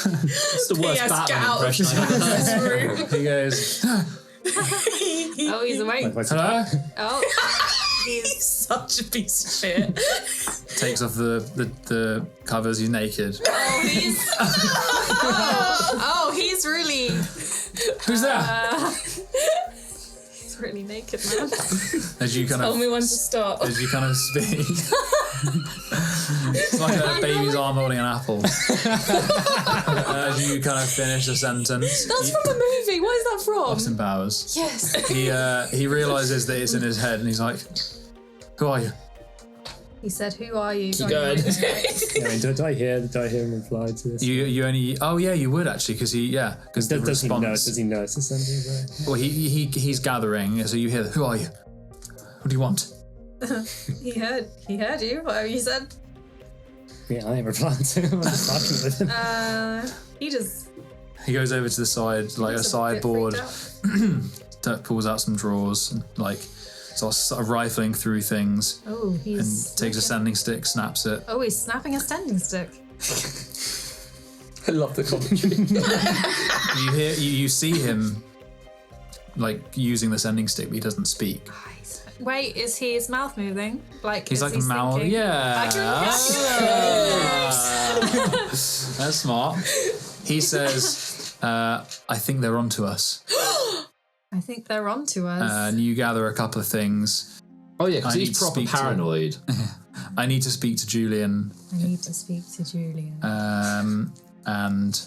It's the worst Yes, get Batman out of impression I've ever heard. this room. He goes, Oh, he's awake. hello? Oh, He's such a piece of shit. Takes off the covers, he's naked. he's really. Who's that? He's really naked, man. As you kind Tell me of when to stop. as you kind of speak. It's like a baby's arm holding an apple. As you kind of finish the sentence. That's from a movie. What is that from? Austin Powers. Yes. He realizes that it's in his head and he's like, who are you? He said, "Who are you?" Keep going. Yeah, I mean, do I hear him reply to this? You only you would actually because the Does he know? response. Does he know it's ascending? Right? Well, he's gathering, so you hear, who are you? What do you want? He heard you. Whatever you said. Yeah, I ain't replying to him. I'm just fucking with him. He just. He goes over to the side, like a looks bit sideboard, freaked out. pulls out some drawers, and like starts sort of rifling through things, Oh, and he's. takes a sanding stick, snaps it. Oh, he's snapping a standing stick. I love the commentary. You see him like using the sending stick, but he doesn't speak. Wait, is his mouth moving? Like He's is like he a mouth. thinking? Yeah. I can- That's smart. He says, I think they're onto us. I think they're onto us. And you gather a couple of things. Oh yeah, because I need he's to proper speak to- paranoid. I need to speak to Julian. I need to speak to Julian. And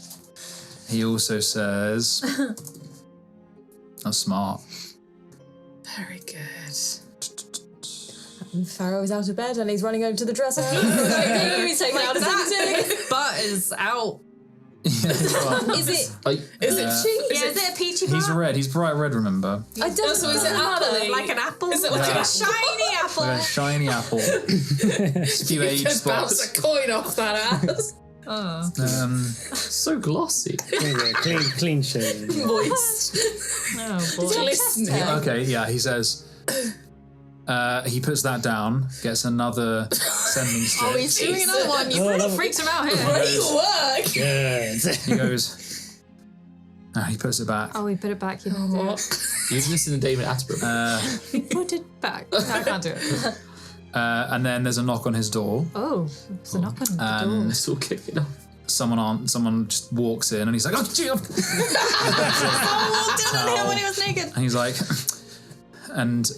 he also says, that's smart. Very good. Pharaoh's out of bed and he's running over to the dresser. He's taking out his That butt is out. Is it? Is it cheap? Yeah, is it a peachy part? He's red. He's bright red, remember? I don't. So is it apple? Like an apple? Is it like Yeah. a Shiny apple. Like a shiny apple. Few age Just bounce spots. a coin off that ass. Oh. So glossy. Clean shave. Moist. Oh boy. Listening. Okay, yeah, he says. He puts that down, gets another sending stick. Oh, he's doing another one. You really freaked him out here. Great work. Good. He goes. He puts it back. Oh, we put it back. You didn't do it. You listen to David Attenborough. Put it back. No, I can't do it. And then there's a knock on his door. Oh, there's a knock on the door. It's all kicking off. Someone just walks in and he's like, oh, gee, Oh, walked in on him when he was naked. and he's like, and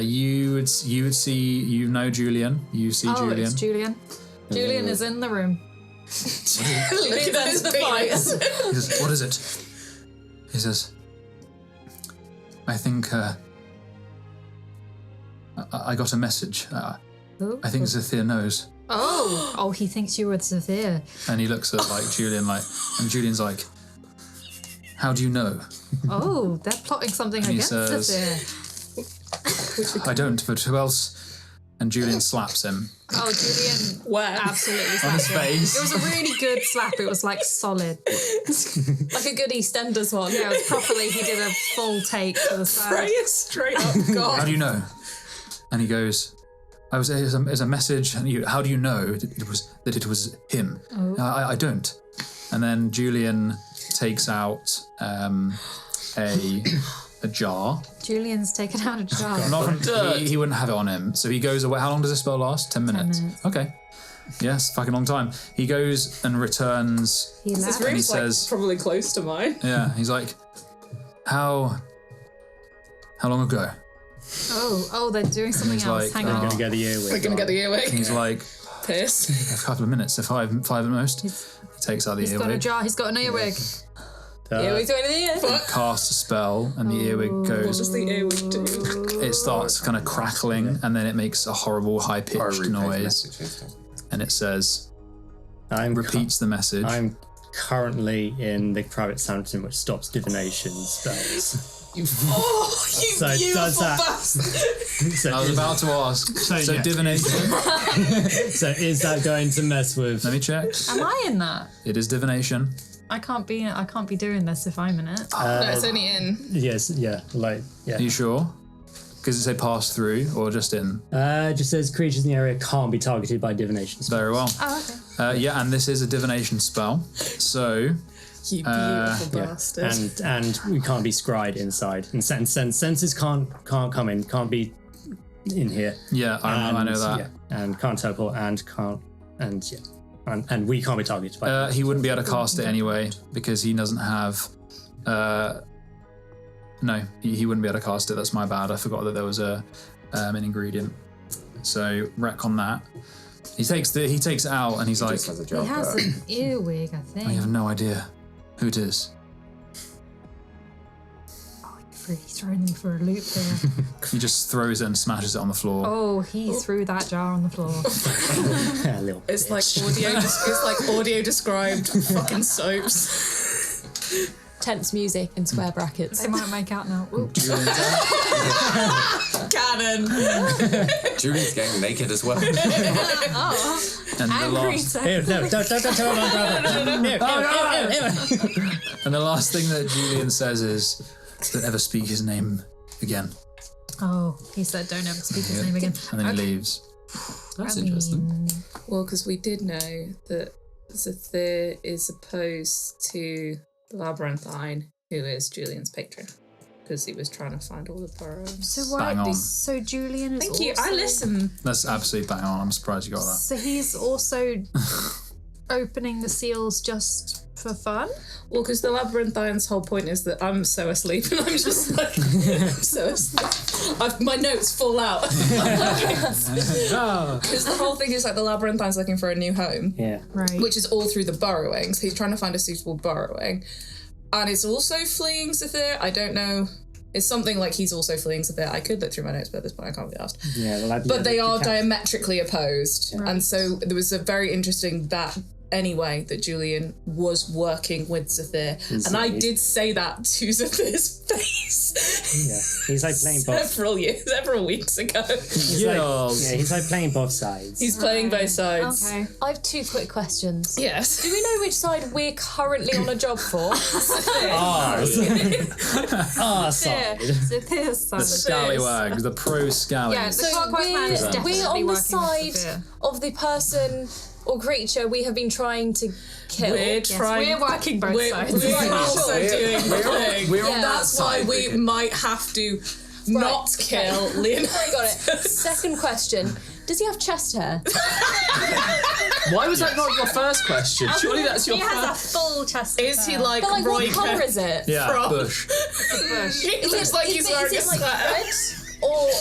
you would see, you know Julian. You see Oh, Julian. it's Julian. Julian is in the room. Looking at his penis. He says, what is it? He says, I think I got a message. I think Xethir knows. Oh, he thinks you were Xethir. And he looks at like Julian and Julian's like, how do you know? Oh, they're plotting something And he against says- Xethir. I don't, but who else? And Julian slaps him Oh, Julian Where? absolutely on his slapped him. face. It was a really good slap. It was like solid. Like a good EastEnders one. Yeah, it was properly. He did a full take to the side. Freya straight up How gone. do you know? And he goes, it's a message. And how do you know that it was him? Oh. I don't. And then Julian takes out a jar. Julian's taken out a jar. He wouldn't have it on him. So he goes away. How long does this spell last? 10 minutes. minutes. Okay. Yes, fucking long time. He goes and returns. He This left. And he room's like says- probably close to mine. Yeah, he's like, how long ago? Oh, they're doing something he's else. like, Hang oh. on. Gonna get the earwig. We're gonna get the earwig. He's like, Piss. a couple of minutes, so five at most. He takes out the He's got a earwig, jar. He's got an earwig. Earwig's going in the ear. casts a spell, and the earwig What goes. does the earwig do? It starts kind of crackling, and then it makes a horrible high-pitched noise, and it says, repeats the message. I'm currently in the private sanctum, which stops divination spells. Oh, you So it beautiful does that. bastard. I was about to ask. So yeah. divination. So is that going to mess with? Let me check. Am I in that? It is divination. I can't be doing this if I'm in it. No, it's only in. Yes, yeah, Are you sure? Because it say pass through or just in? It just says creatures in the area can't be targeted by divination spells. Very well. Oh, okay. Yeah, and this is a divination spell. So You beautiful bastard. And we can't be scryed inside, and senses can't come in, can't be in here. yeah, I know that. Yeah, and can't teleport, and we can't be targeted by. He wouldn't be able to cast it anyway because he doesn't have. No, he wouldn't be able to cast it. That's my bad. I forgot that there was an ingredient. So wreck on that. He takes it out and he's like, Just has a He job has there. an earwig, I think. I have no idea who it is. Oh, you've really thrown me for a loop here. He just throws it and smashes it on the floor. Oh, he threw that jar on the floor. A little It's like audio described fucking soaps. Tense music in square brackets. They might make out now. Ooh. Cannon. Julian's getting naked as well. And the And last, Rita. No, don't tell my brother. and the last thing that Julian says is, "Don't ever speak his name again." Oh, he said don't ever speak his name again. And then he leaves. That's I interesting. mean, Well, because we did know that Xethir is opposed to the Labyrinthine, who is Julian's patron, because he was trying to find all the burrows. So why? Bang on. So Julian is. Thank you. I also- listen. That's absolutely bang on. I'm surprised you got that. So he's also opening the seals just for fun. Well, because the Labyrinthine's whole point is that I'm so asleep, and I'm just like, I'm so asleep. My notes fall out. Because the whole thing is like the Labyrinthine's looking for a new home. Yeah. Right. Which is all through the burrowing. So he's trying to find a suitable burrowing. And it's also fleeing Xethir. I don't know. It's something like he's also fleeing Xethir. I could look through my notes, but at this point I can't be asked. Yeah. Well, But they are diametrically opposed. Right. And so there was a very interesting that anyway that Julian was working with Xethir. And I did say that to Zethir's face. Yeah, he's like playing both. several weeks ago. He's like playing both sides. He's playing both sides. Okay. I have 2 quick questions. Yes. Do we know which side we're currently on a job for? Our side. Zethir's side. The scallywags, the pro scallies. Yeah, the Clockwork Man is definitely we're on the working side with Zethir. of the person or creature we have been trying to kill. We're working both sides. We're also doing the thing. We're on That's that why side. we might have to not kill Leonard. Got it. Second question. Does he have chest hair? Why was that not your first question? Surely that's your He first. has a full chest. Is he like But like, Roy what colour Kent? is it? Yeah, From- bush. He looks like he's wearing a is it like sweater. red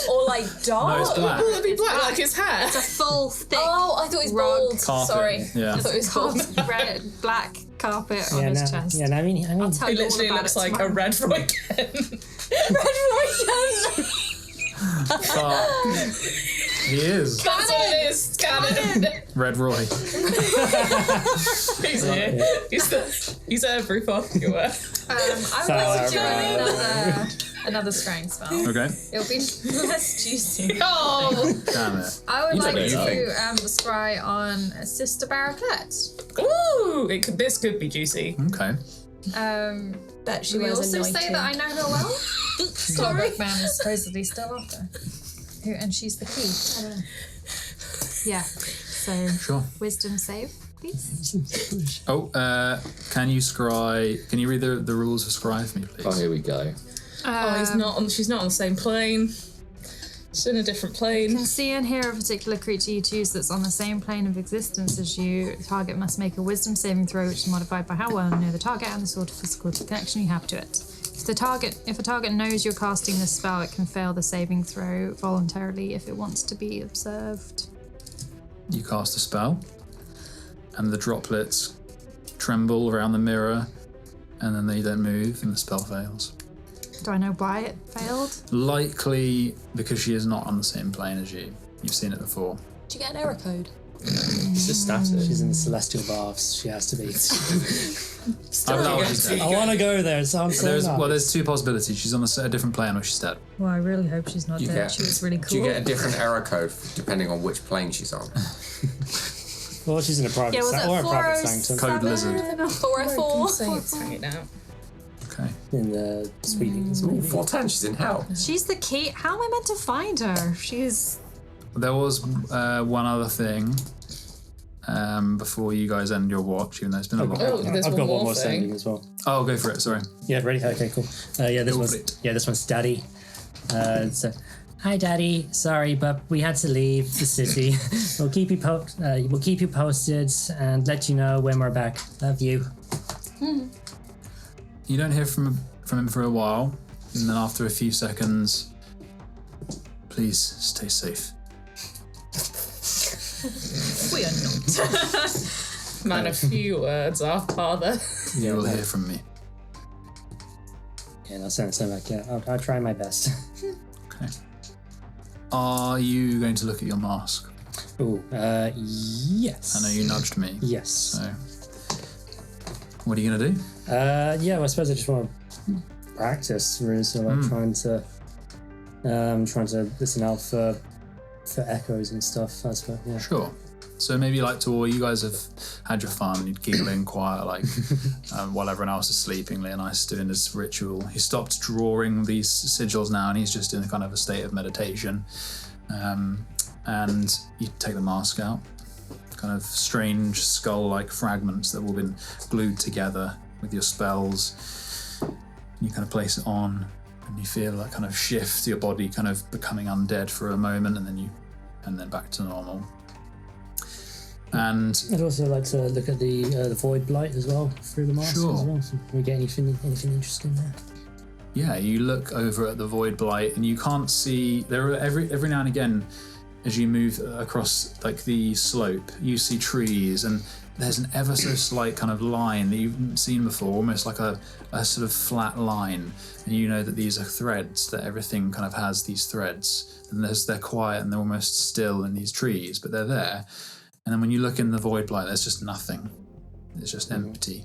or like dark? No, it's black. Will it be black like his hair? It's a full thick Oh, I thought it was Rug. bald. Carpet, Sorry. yeah. I thought it was bald. red, black carpet on his chest. Yeah, no, I mean, I'll tell He you all literally about looks it like a tomorrow. red Roy Kent. Red Roy He is. That's what it is. Cannon. Red Roy. He's here. He's every fucking where. I would like to do another scrying spell. Okay. It'll be less juicy. Oh. Damn it. I would like what you to scry on Sister Barraclet. Ooh. This could be juicy. Okay. Bet she We wears also a say nightie. that I know her well. Clockwork Man is supposedly still after. And she's the key. I don't know. Yeah. So Sure. wisdom save, please. Oh, can you read the rules for scry for me, please? Oh, here we go. She's not on the same plane. She's in a different plane. You can see and hear a particular creature you choose that's on the same plane of existence as you. The target must make a wisdom saving throw, which is modified by how well you know the target and the sort of physical connection you have to it. If a target knows you're casting this spell, it can fail the saving throw voluntarily if it wants to be observed. You cast a spell, and the droplets tremble around the mirror, and then they don't move, and the spell fails. Do I know why it failed? Likely because she is not on the same plane as you. You've seen it before. Did you get an error code? It's just static. She's in the celestial baths. She has to be. I I want to go there, so I'm saying that. There's 2 possibilities. She's on a different plane or she's dead. Well, I really hope she's not dead. She was really cool. Do you get a different error code depending on which plane she's on? Well, she's in a private was it or a private 407? sanctum Code lizard. 404. Saints, hang it out. Okay. in the Sweetings, maybe. 410, she's in hell. She's the key. How am I meant to find her? She's. There was one other thing before you guys end your watch, even though it's been a long. There's I've got one more thing. sending as well. Oh, go for it. Sorry. Yeah, ready? Okay, cool. This one's Daddy. So, hi, Daddy. Sorry, but we had to leave the city. We'll keep you posted and let you know when we're back. Love you. You don't hear from him for a while, and then after a few seconds, please stay safe. We are not. Man, a few words, our father. You will hear from me. Yeah, and I'll send it back. Yeah, I'll try my best. Okay. Are you going to look at your mask? Ooh, yes. I know you nudged me. Yes. So, what are you gonna do? Well, I suppose I just want to practice, really. So, like, trying to listen out for echoes and stuff. I suppose. Yeah. Sure. So maybe like Tor, you guys have had your fun. You'd giggling quiet, like while everyone else is sleeping. Leonidas doing this ritual. He stopped drawing these sigils now, and he's just in kind of a state of meditation. And you take the mask out, kind of strange skull-like fragments that have all been glued together with your spells. You kind of place it on, and you feel that kind of shift, your body kind of becoming undead for a moment, and then back to normal. And I'd also like to look at the Voidblight as well through the mask Sure. as well. So can we get anything interesting there? yeah, you look over at the Voidblight, and you can't see. There are every now and again, as you move across like the slope, you see trees, and there's an ever so slight kind of line that you haven't seen before, almost like a sort of flat line. And you know that these are threads, that everything kind of has these threads. And they're quiet and they're almost still in these trees, but they're there. And then when you look in the Voidblight, there's just nothing. It's just empty.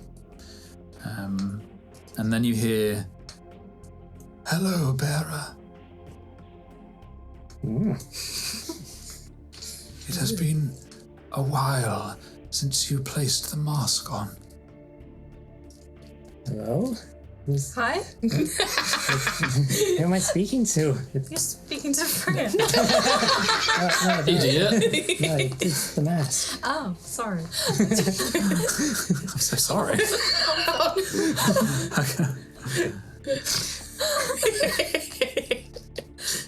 And then you hear, "Hello, bearer. It has been a while since you placed the mask on." Hello? Hi? Who am I speaking to? You're speaking to Freya. Idiot. No, it's the mask. Oh, sorry. I'm so sorry.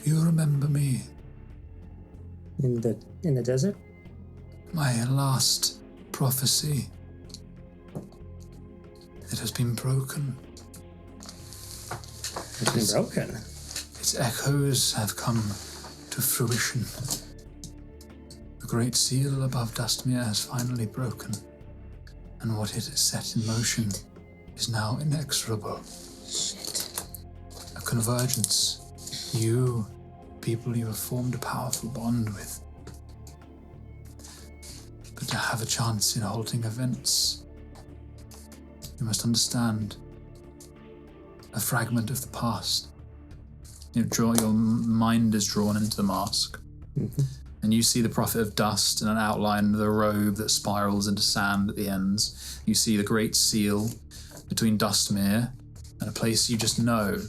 You remember me? In the desert? My last prophecy. It has been broken. It's been broken. Its echoes have come to fruition. The great seal above Dustmere has finally broken, and what it has set in motion is now inexorable. Shit. A convergence. You, people you have formed a powerful bond with. But to have a chance in halting events, you must understand a fragment of the past. Your mind is drawn into the mask. Mm-hmm. And you see the Prophet of Dust and an outline of the robe that spirals into sand at the ends. You see the great seal between Dustmere and a place you just know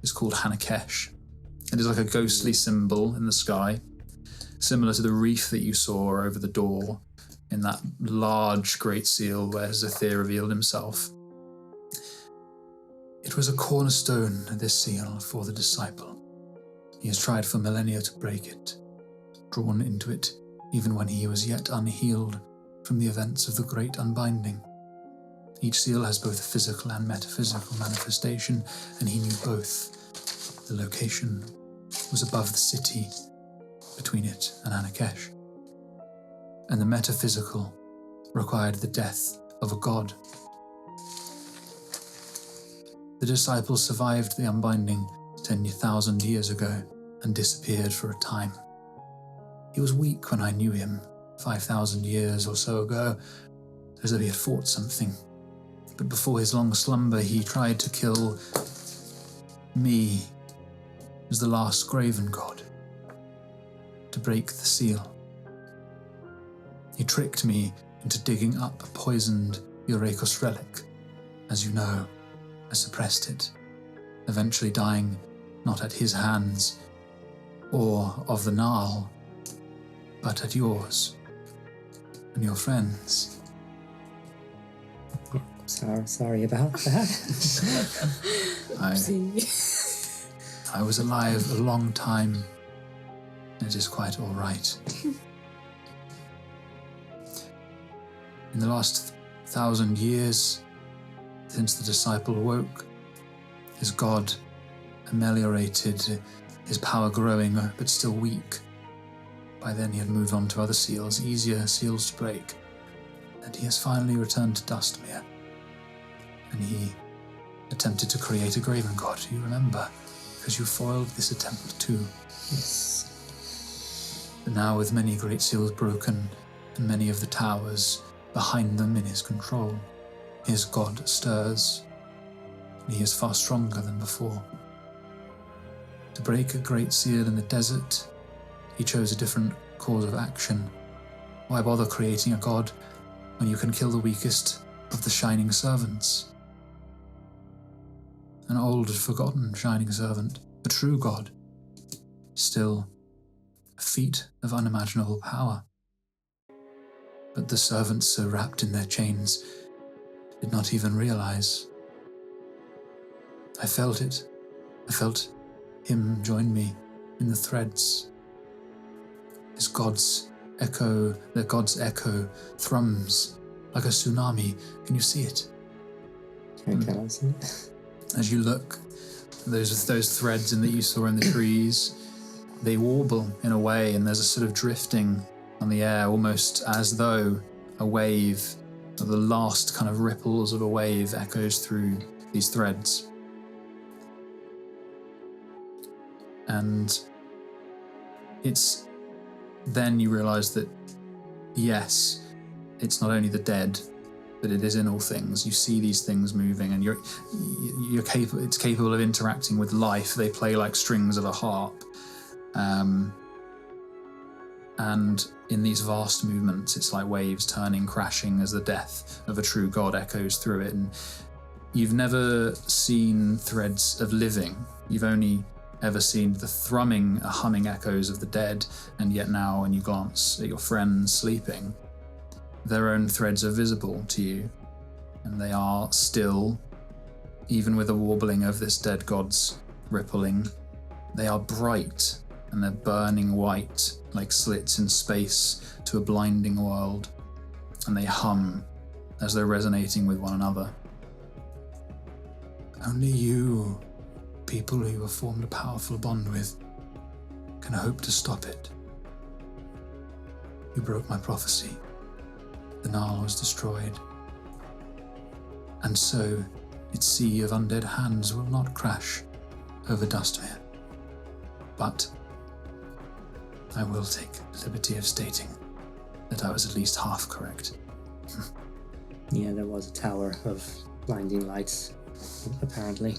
is called Hanakesh. It is like a ghostly symbol in the sky, similar to the reef that you saw over the door in that large great seal where Xethir revealed himself. It was a cornerstone, this seal, for the disciple. He has tried for millennia to break it, drawn into it even when he was yet unhealed from the events of the Great Unbinding. Each seal has both a physical and metaphysical manifestation, and he knew both. The location was above the city, between it and Hanakesh. And the metaphysical required the death of a god. The disciple survived the Unbinding 10,000 years ago and disappeared for a time. He was weak when I knew him 5,000 years or so ago, as though he had fought something. But before his long slumber, he tried to kill me as the last graven god, to break the seal. He tricked me into digging up a poisoned Eurekos relic. As you know, I suppressed it, eventually dying not at his hands or of the Nile, but at yours and your friends. Sorry about that. I was alive a long time. It is quite all right. In the last 1,000 years, since the disciple awoke, his god ameliorated, his power growing, but still weak. By then he had moved on to other seals, easier seals to break, and he has finally returned to Dustmere. And he attempted to create a graven god, you remember, because you foiled this attempt too. Yes. But now, with many great seals broken and many of the towers behind them in his control, his god stirs, and he is far stronger than before. To break a great seal in the desert, he chose a different course of action. Why bother creating a god when you can kill the weakest of the shining servants? An old, forgotten shining servant, a true god, still a feat of unimaginable power. But the servants, so wrapped in their chains, did not even realize. I felt it. I felt him join me in the threads. His god's echo, the god's echo thrums like a tsunami. Can you see it? I can't see it. As you look, those threads that you saw in the trees, they warble in a way, and there's a sort of drifting on the air, almost as though a wave, or the last kind of ripples of a wave, echoes through these threads. And it's then you realize that, yes, it's not only the dead that it is in all things. You see these things moving, and you're capable. It's capable of interacting with life. They play like strings of a harp, and in these vast movements, it's like waves turning, crashing as the death of a true god echoes through it. And you've never seen threads of living. You've only ever seen the thrumming, humming echoes of the dead, and yet now when you glance at your friends sleeping, their own threads are visible to you, and they are still, even with the warbling of this dead god's rippling, they are bright, and they're burning white like slits in space to a blinding world, and they hum as they're resonating with one another. Only you, people who have formed a powerful bond with, can hope to stop it. You broke my prophecy. The Nile was destroyed. And so, its sea of undead hands will not crash over Dustmere. But I will take the liberty of stating that I was at least half correct. Yeah, there was a tower of blinding lights, apparently.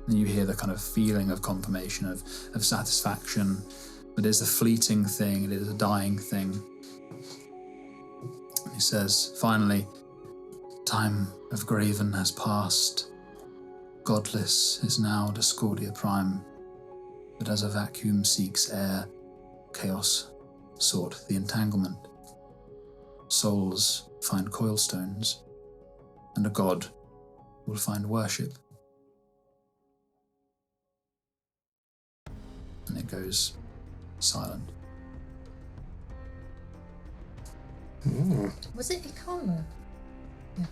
And you hear the kind of feeling of confirmation, of satisfaction, but it's a fleeting thing, it is a dying thing. He says, finally, time of Graven has passed. Godless is now Discordia Prime, but as a vacuum seeks air, chaos sought the entanglement. Souls find coilstones, and a god will find worship. And it goes silent. Was it Ikana? Yeah,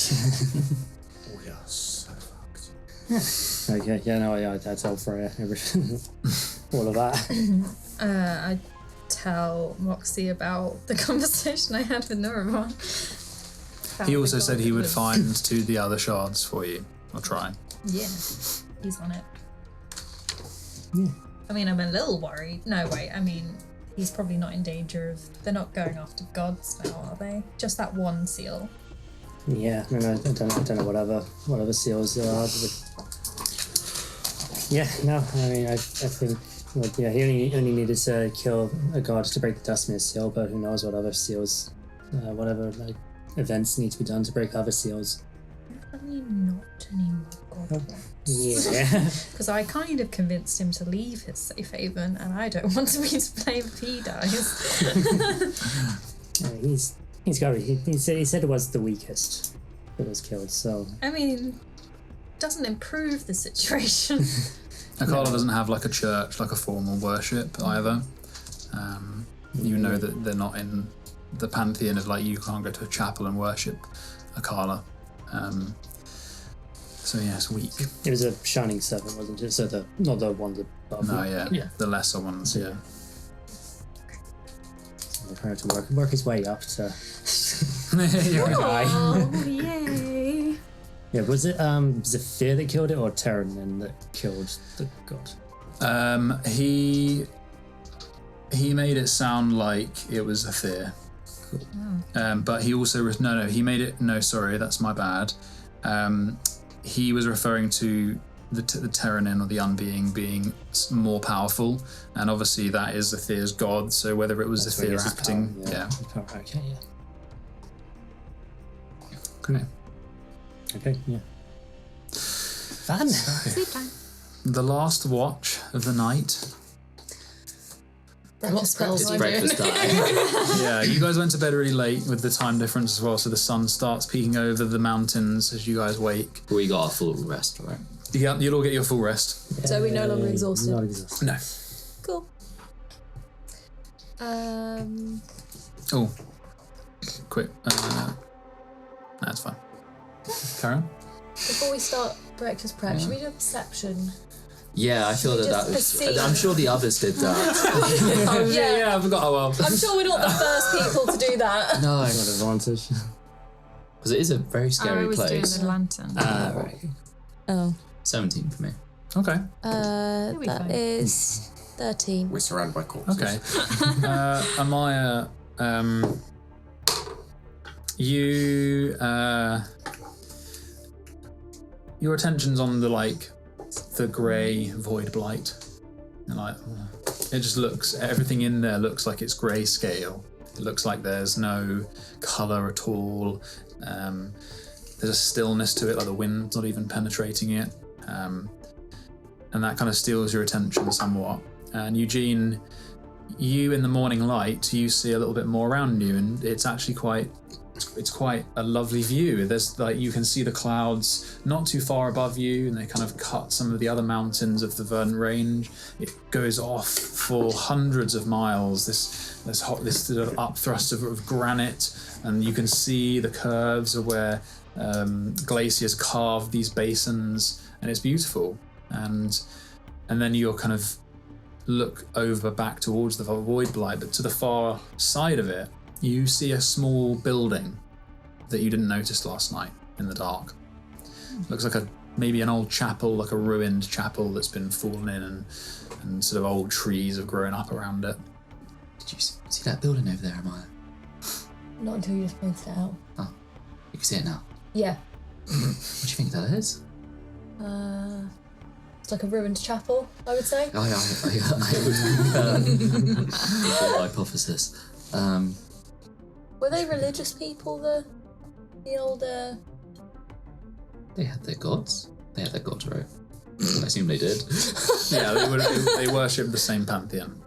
We are so fucked. Okay, yeah, no, yeah, I tell Freya everything, all of that. I tell Moxie about the conversation I had with Noravan. He also said he would find the other shards for you. I'll try. Yeah, he's on it. Yeah. I mean, I'm a little worried. No, wait, I mean, he's probably not in danger of... They're not going after gods now, are they? Just that one seal. Yeah, I mean, I don't know whatever seals there are. But yeah, no, I mean, I think, like, yeah, he only needed to kill a god to break the Dustmere seal, but who knows what other seals, whatever like events need to be done to break other seals. Definitely not anymore, God. Yeah. Because I kind of convinced him to leave his safe haven, and I don't want to be to blame if he dies. He's got it. He said it was the weakest that was killed. So I mean, doesn't improve the situation. Akala doesn't have like a church, like a formal worship either. You know that they're not in the pantheon of like you can't go to a chapel and worship Akala. So yeah, it's weak. it was a shining servant, wasn't it? So not the ones above. No, yeah, the lesser ones. Yeah. So trying to work his way up to. Oh, yay! Yeah, was it Xethir that killed it or Terranin that killed the god? He made it sound like it was Xethir. Oh. But he also he made it. No, sorry, that's my bad. He was referring to the Terranin or the Unbeing being more powerful, and obviously that is Xethir's god. So whether it was Xethir acting, Okay, yeah. Okay. Okay, yeah. Fun. Sleep time. The last watch of the night. What spells It's am I breakfast doing? time. Yeah, you guys went to bed really late with the time difference as well, so the sun starts peeking over the mountains as you guys wake. We got a full rest, right? You'll all get your full rest. So we're no longer exhausted. Not exhausted. No. Cool. Oh. Quick. That's fine. Karen? Before we start breakfast prep, should we do a perception? Yeah, I feel that Just was. perceive. I'm sure the others did that. Yeah, I forgot. Oh well. I'm sure we're not the first people to do that. No, Got advantage. because it is a very scary I was place. doing the lantern. Right. Oh. 17 for me. Okay. You'll be That fine. is 13. We're surrounded by corpses. Okay. Ahmaya, your attention's on the grey Voidblight. And it just looks, everything in there looks like it's grayscale. It looks like there's no colour at all. There's a stillness to it, like the wind's not even penetrating it. And that kind of steals your attention somewhat. And Eugene, you in the morning light, you see a little bit more around you, and it's actually quite a lovely view. There's you can see the clouds not too far above you, and they kind of cut some of the other mountains of the Verdant range. It goes off for hundreds of miles. This sort of upthrust of granite, and you can see the curves of where glaciers carved these basins, and it's beautiful. And then you're kind of look over back towards the Voidblight, but to the far side of it, you see a small building that you didn't notice last night in the dark. Looks like maybe an old chapel, like a ruined chapel that's been fallen in, and sort of old trees have grown up around it. Did you see that building over there, Ahmaya? Not until you just pointed it out. Oh, you can see it now. Yeah. What do you think that is? It's like a ruined chapel, I would say. I would hypothesis. Were they religious people, the old... They had their gods. They had their gods, right? I assume they did. Yeah, they worship the same pantheon.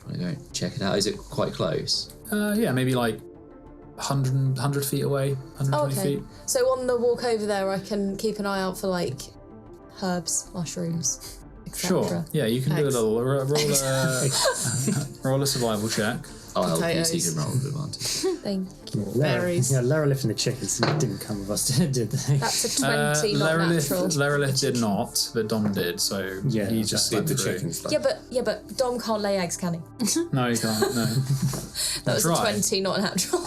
Want to go and check it out? Is it quite close? Yeah, maybe 100 feet away, 120 feet. So on the walk over there, I can keep an eye out for herbs, mushrooms, etc. Sure. Yeah, you can do a little roll a survival check. I'll help you so you Potatoes. can roll with advantage. Thank you. Berries. Yeah, Lara lifting the chickens didn't come with us, did they? That's a 20, not natural. Lerolith did not, but Dom did, so Yeah, he just Did slid the through. chicken stuff. Yeah, but Dom can't lay eggs, can he? No, he can't, no. That was Try. a 20, not natural.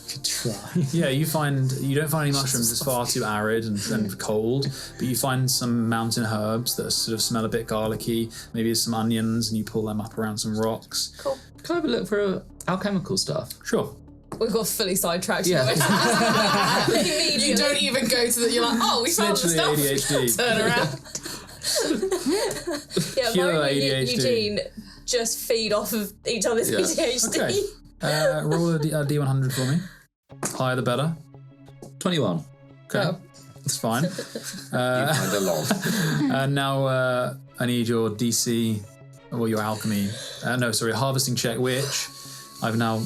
Could try. Yeah, you don't find any mushrooms. It's far too arid and cold. But you find some mountain herbs that sort of smell a bit garlicky. Maybe there's some onions, and you pull them up around some rocks. Cool. Can I have a look for alchemical stuff? Sure. We got fully sidetracked. Yeah. You don't even go to the. You're like, oh, we found the Literally stuff. ADHD. Turn around. Yeah, Pure Mine and ADHD. Eugene just feed off of each other's Yeah. ADHD. Okay. Roll a D100 for me. Higher the better. 21. Okay. Oh. That's fine. You find a log. And now I need your DC, or your alchemy. Harvesting check, which I've now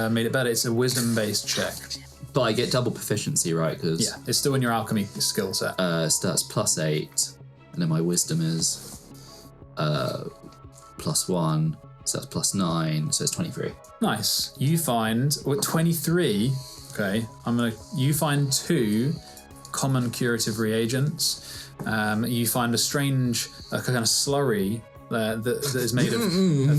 made it better. It's a wisdom-based check. But I get double proficiency, right? Because Yeah, it's still in your alchemy skill set. so that's +8, and then my wisdom is +1, so that's +9, so it's 23. Nice. You find 23. Okay, you find 2 common curative reagents. You find a strange, kind of slurry that is made of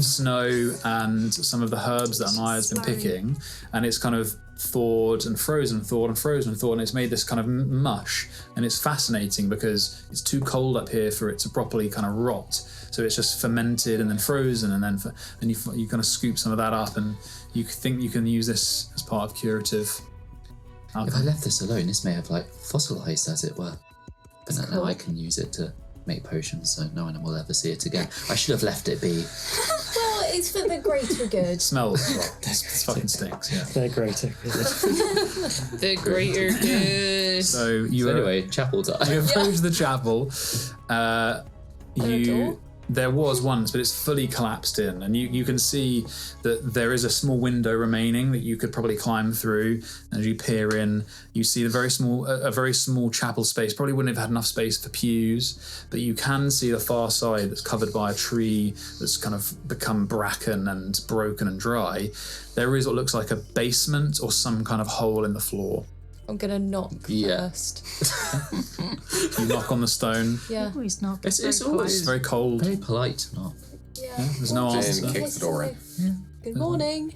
snow and some of the herbs that Amaya's been picking, and it's kind of thawed and frozen, thawed and frozen, thawed, and it's made this kind of mush. And it's fascinating because it's too cold up here for it to properly kind of rot. So it's just fermented and then frozen, and then you kind of scoop some of that up, and you think you can use this as part of curative If I alchemy. left this alone, this may have fossilized, as it were. But now I can use it to make potions, so no one will ever see it again. I should have left it be. Well, it's for the greater good. Smells rot. It fucking stinks. Yeah. They're great. The greater good. So So anyway, chapel time. you approach the chapel. door? There was once, but it's fully collapsed in, and you can see that there is a small window remaining that you could probably climb through. As you peer in, you see a very small chapel space. Probably wouldn't have had enough space for pews, but you can see the far side that's covered by a tree that's kind of become bracken and broken and dry. There is what looks like a basement or some kind of hole in the floor. I'm gonna knock Yeah. first. You knock on the stone. Yeah. Always knock. It's It's always very cold. very polite to knock. Yeah. There's no Jane answer. kicks the door in. Good morning.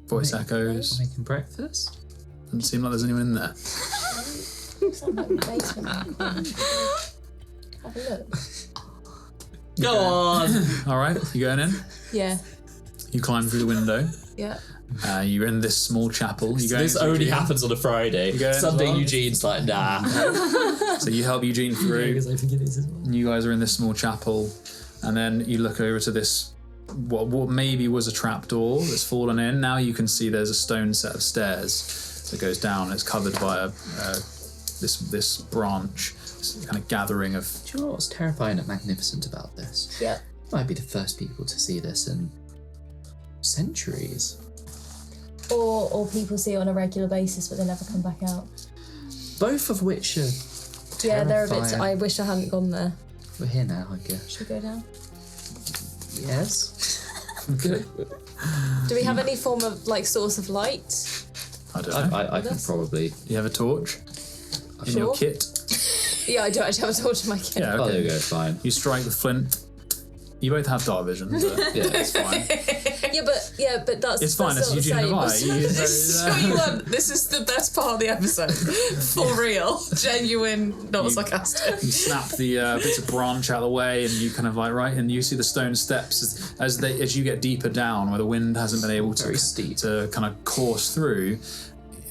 Voice echoes. Making breakfast? Doesn't seem like there's anyone in there. Sounds like the basement. Have a look. Go on. All right, you going in? Yeah. You climb through the window. Yeah. You're in this small chapel. You go This only happens on a Friday. You go in as Sunday, well? Eugene's like, nah. So you help Eugene through. Because I forget it as well. And you guys are in this small chapel, and then you look over to this what maybe was a trapdoor that's fallen in. Now you can see there's a stone set of stairs that goes down. It's covered by this branch, this kind of gathering of. Do you know what's terrifying and magnificent about this? Yeah. Might be the first people to see this in centuries. Or people see it on a regular basis, but they never come back out. Both of which are Yeah, they're a bit. terrifying. I wish I hadn't gone there. We're here now, I guess. Should we go down? Yes. Okay. Do we have any form of source of light? I don't know. I can probably. You have a torch in your Sure. kit. Yeah, I do actually have a torch in my kit. Yeah. Oh, Okay. there we go. Fine. You strike the flint. You both have dark vision, but Yeah. it's fine. Yeah, but that's It's fine. That's It's not Eugene the and same. I. This is what you want. This is the best part of the episode. For real. Genuine, not sarcastic. You snap the bits of branch out of the way, and you kind of and you see the stone steps as you get deeper down, where the wind hasn't been able Very steep. to kind of course through.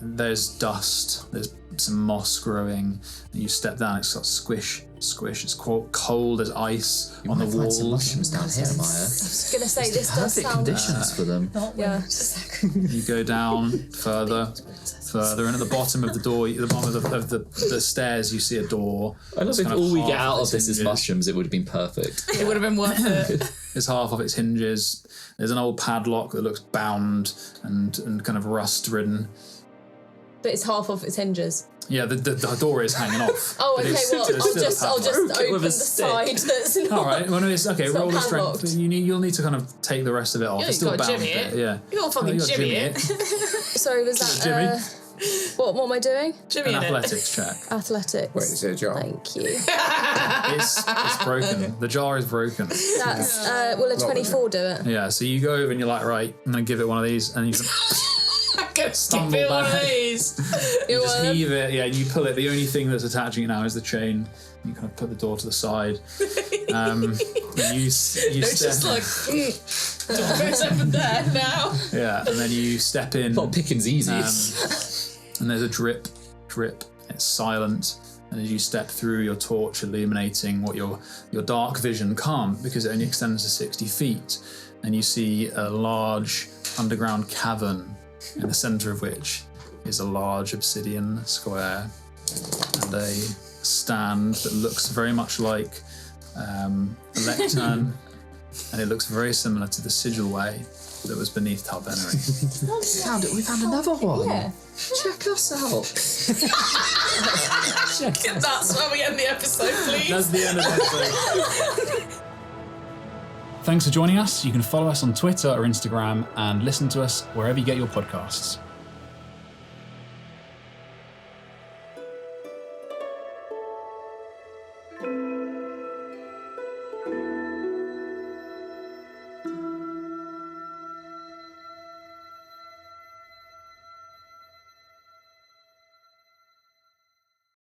There's dust. There's some moss growing, and you step down. It's got squish. It's cold as ice on the Might find some walls. mushrooms down here, Maya. I was gonna say this does Perfect sound. conditions for them. Yeah. You go down further, and at the bottom of the door, the bottom of the stairs, you see a door. I love It's if kind of all we half get out of its this is hinges. mushrooms, it would have been perfect. It would have been worth it. It's half of its hinges. There's an old padlock that looks bound and kind of rust-ridden. But it's half off its hinges. Yeah, the door is hanging off. Oh, but okay. it's- Well, there's I'll still a just padlock. Broke it open with a the stick. side that's not. All right. Well, no, it's okay. It's Roll not the strength. padlocked. You'll need to kind of take the rest of it off. Yeah, It's you still gotta bound. jimmy it. Yeah. You gotta fucking You gotta jimmy it. Sorry, was that? Jimmy. What am I doing? Jimmy An in it. athletics check. Athletics. Wait, is it a jar? Thank you. It's broken. The jar is broken. That's will a 24 do it? Yeah. So you go over and you're like, right, I'm gonna give it one of these, and you I'm gonna Stumble skip it one of back. these. You just heave it, yeah, and you pull it. The only thing that's attaching it now is the chain. You kind of put the door to the side. And you It's step, just like, what's over there now? yeah, and then you step in, Not picking's easy. and there's a drip. It's silent, and as you step through, your torch illuminating what your dark vision can't, because it only extends to 60 feet, and you see a large underground cavern, in the centre of which is a large obsidian square and a stand that looks very much like a lectern, and it looks very similar to the sigil-way that was beneath Tarbenary. We found another one. Yeah. Check us out. That's where we end the episode, please. That's the end of the episode. Thanks for joining us. You can follow us on Twitter or Instagram and listen to us wherever you get your podcasts.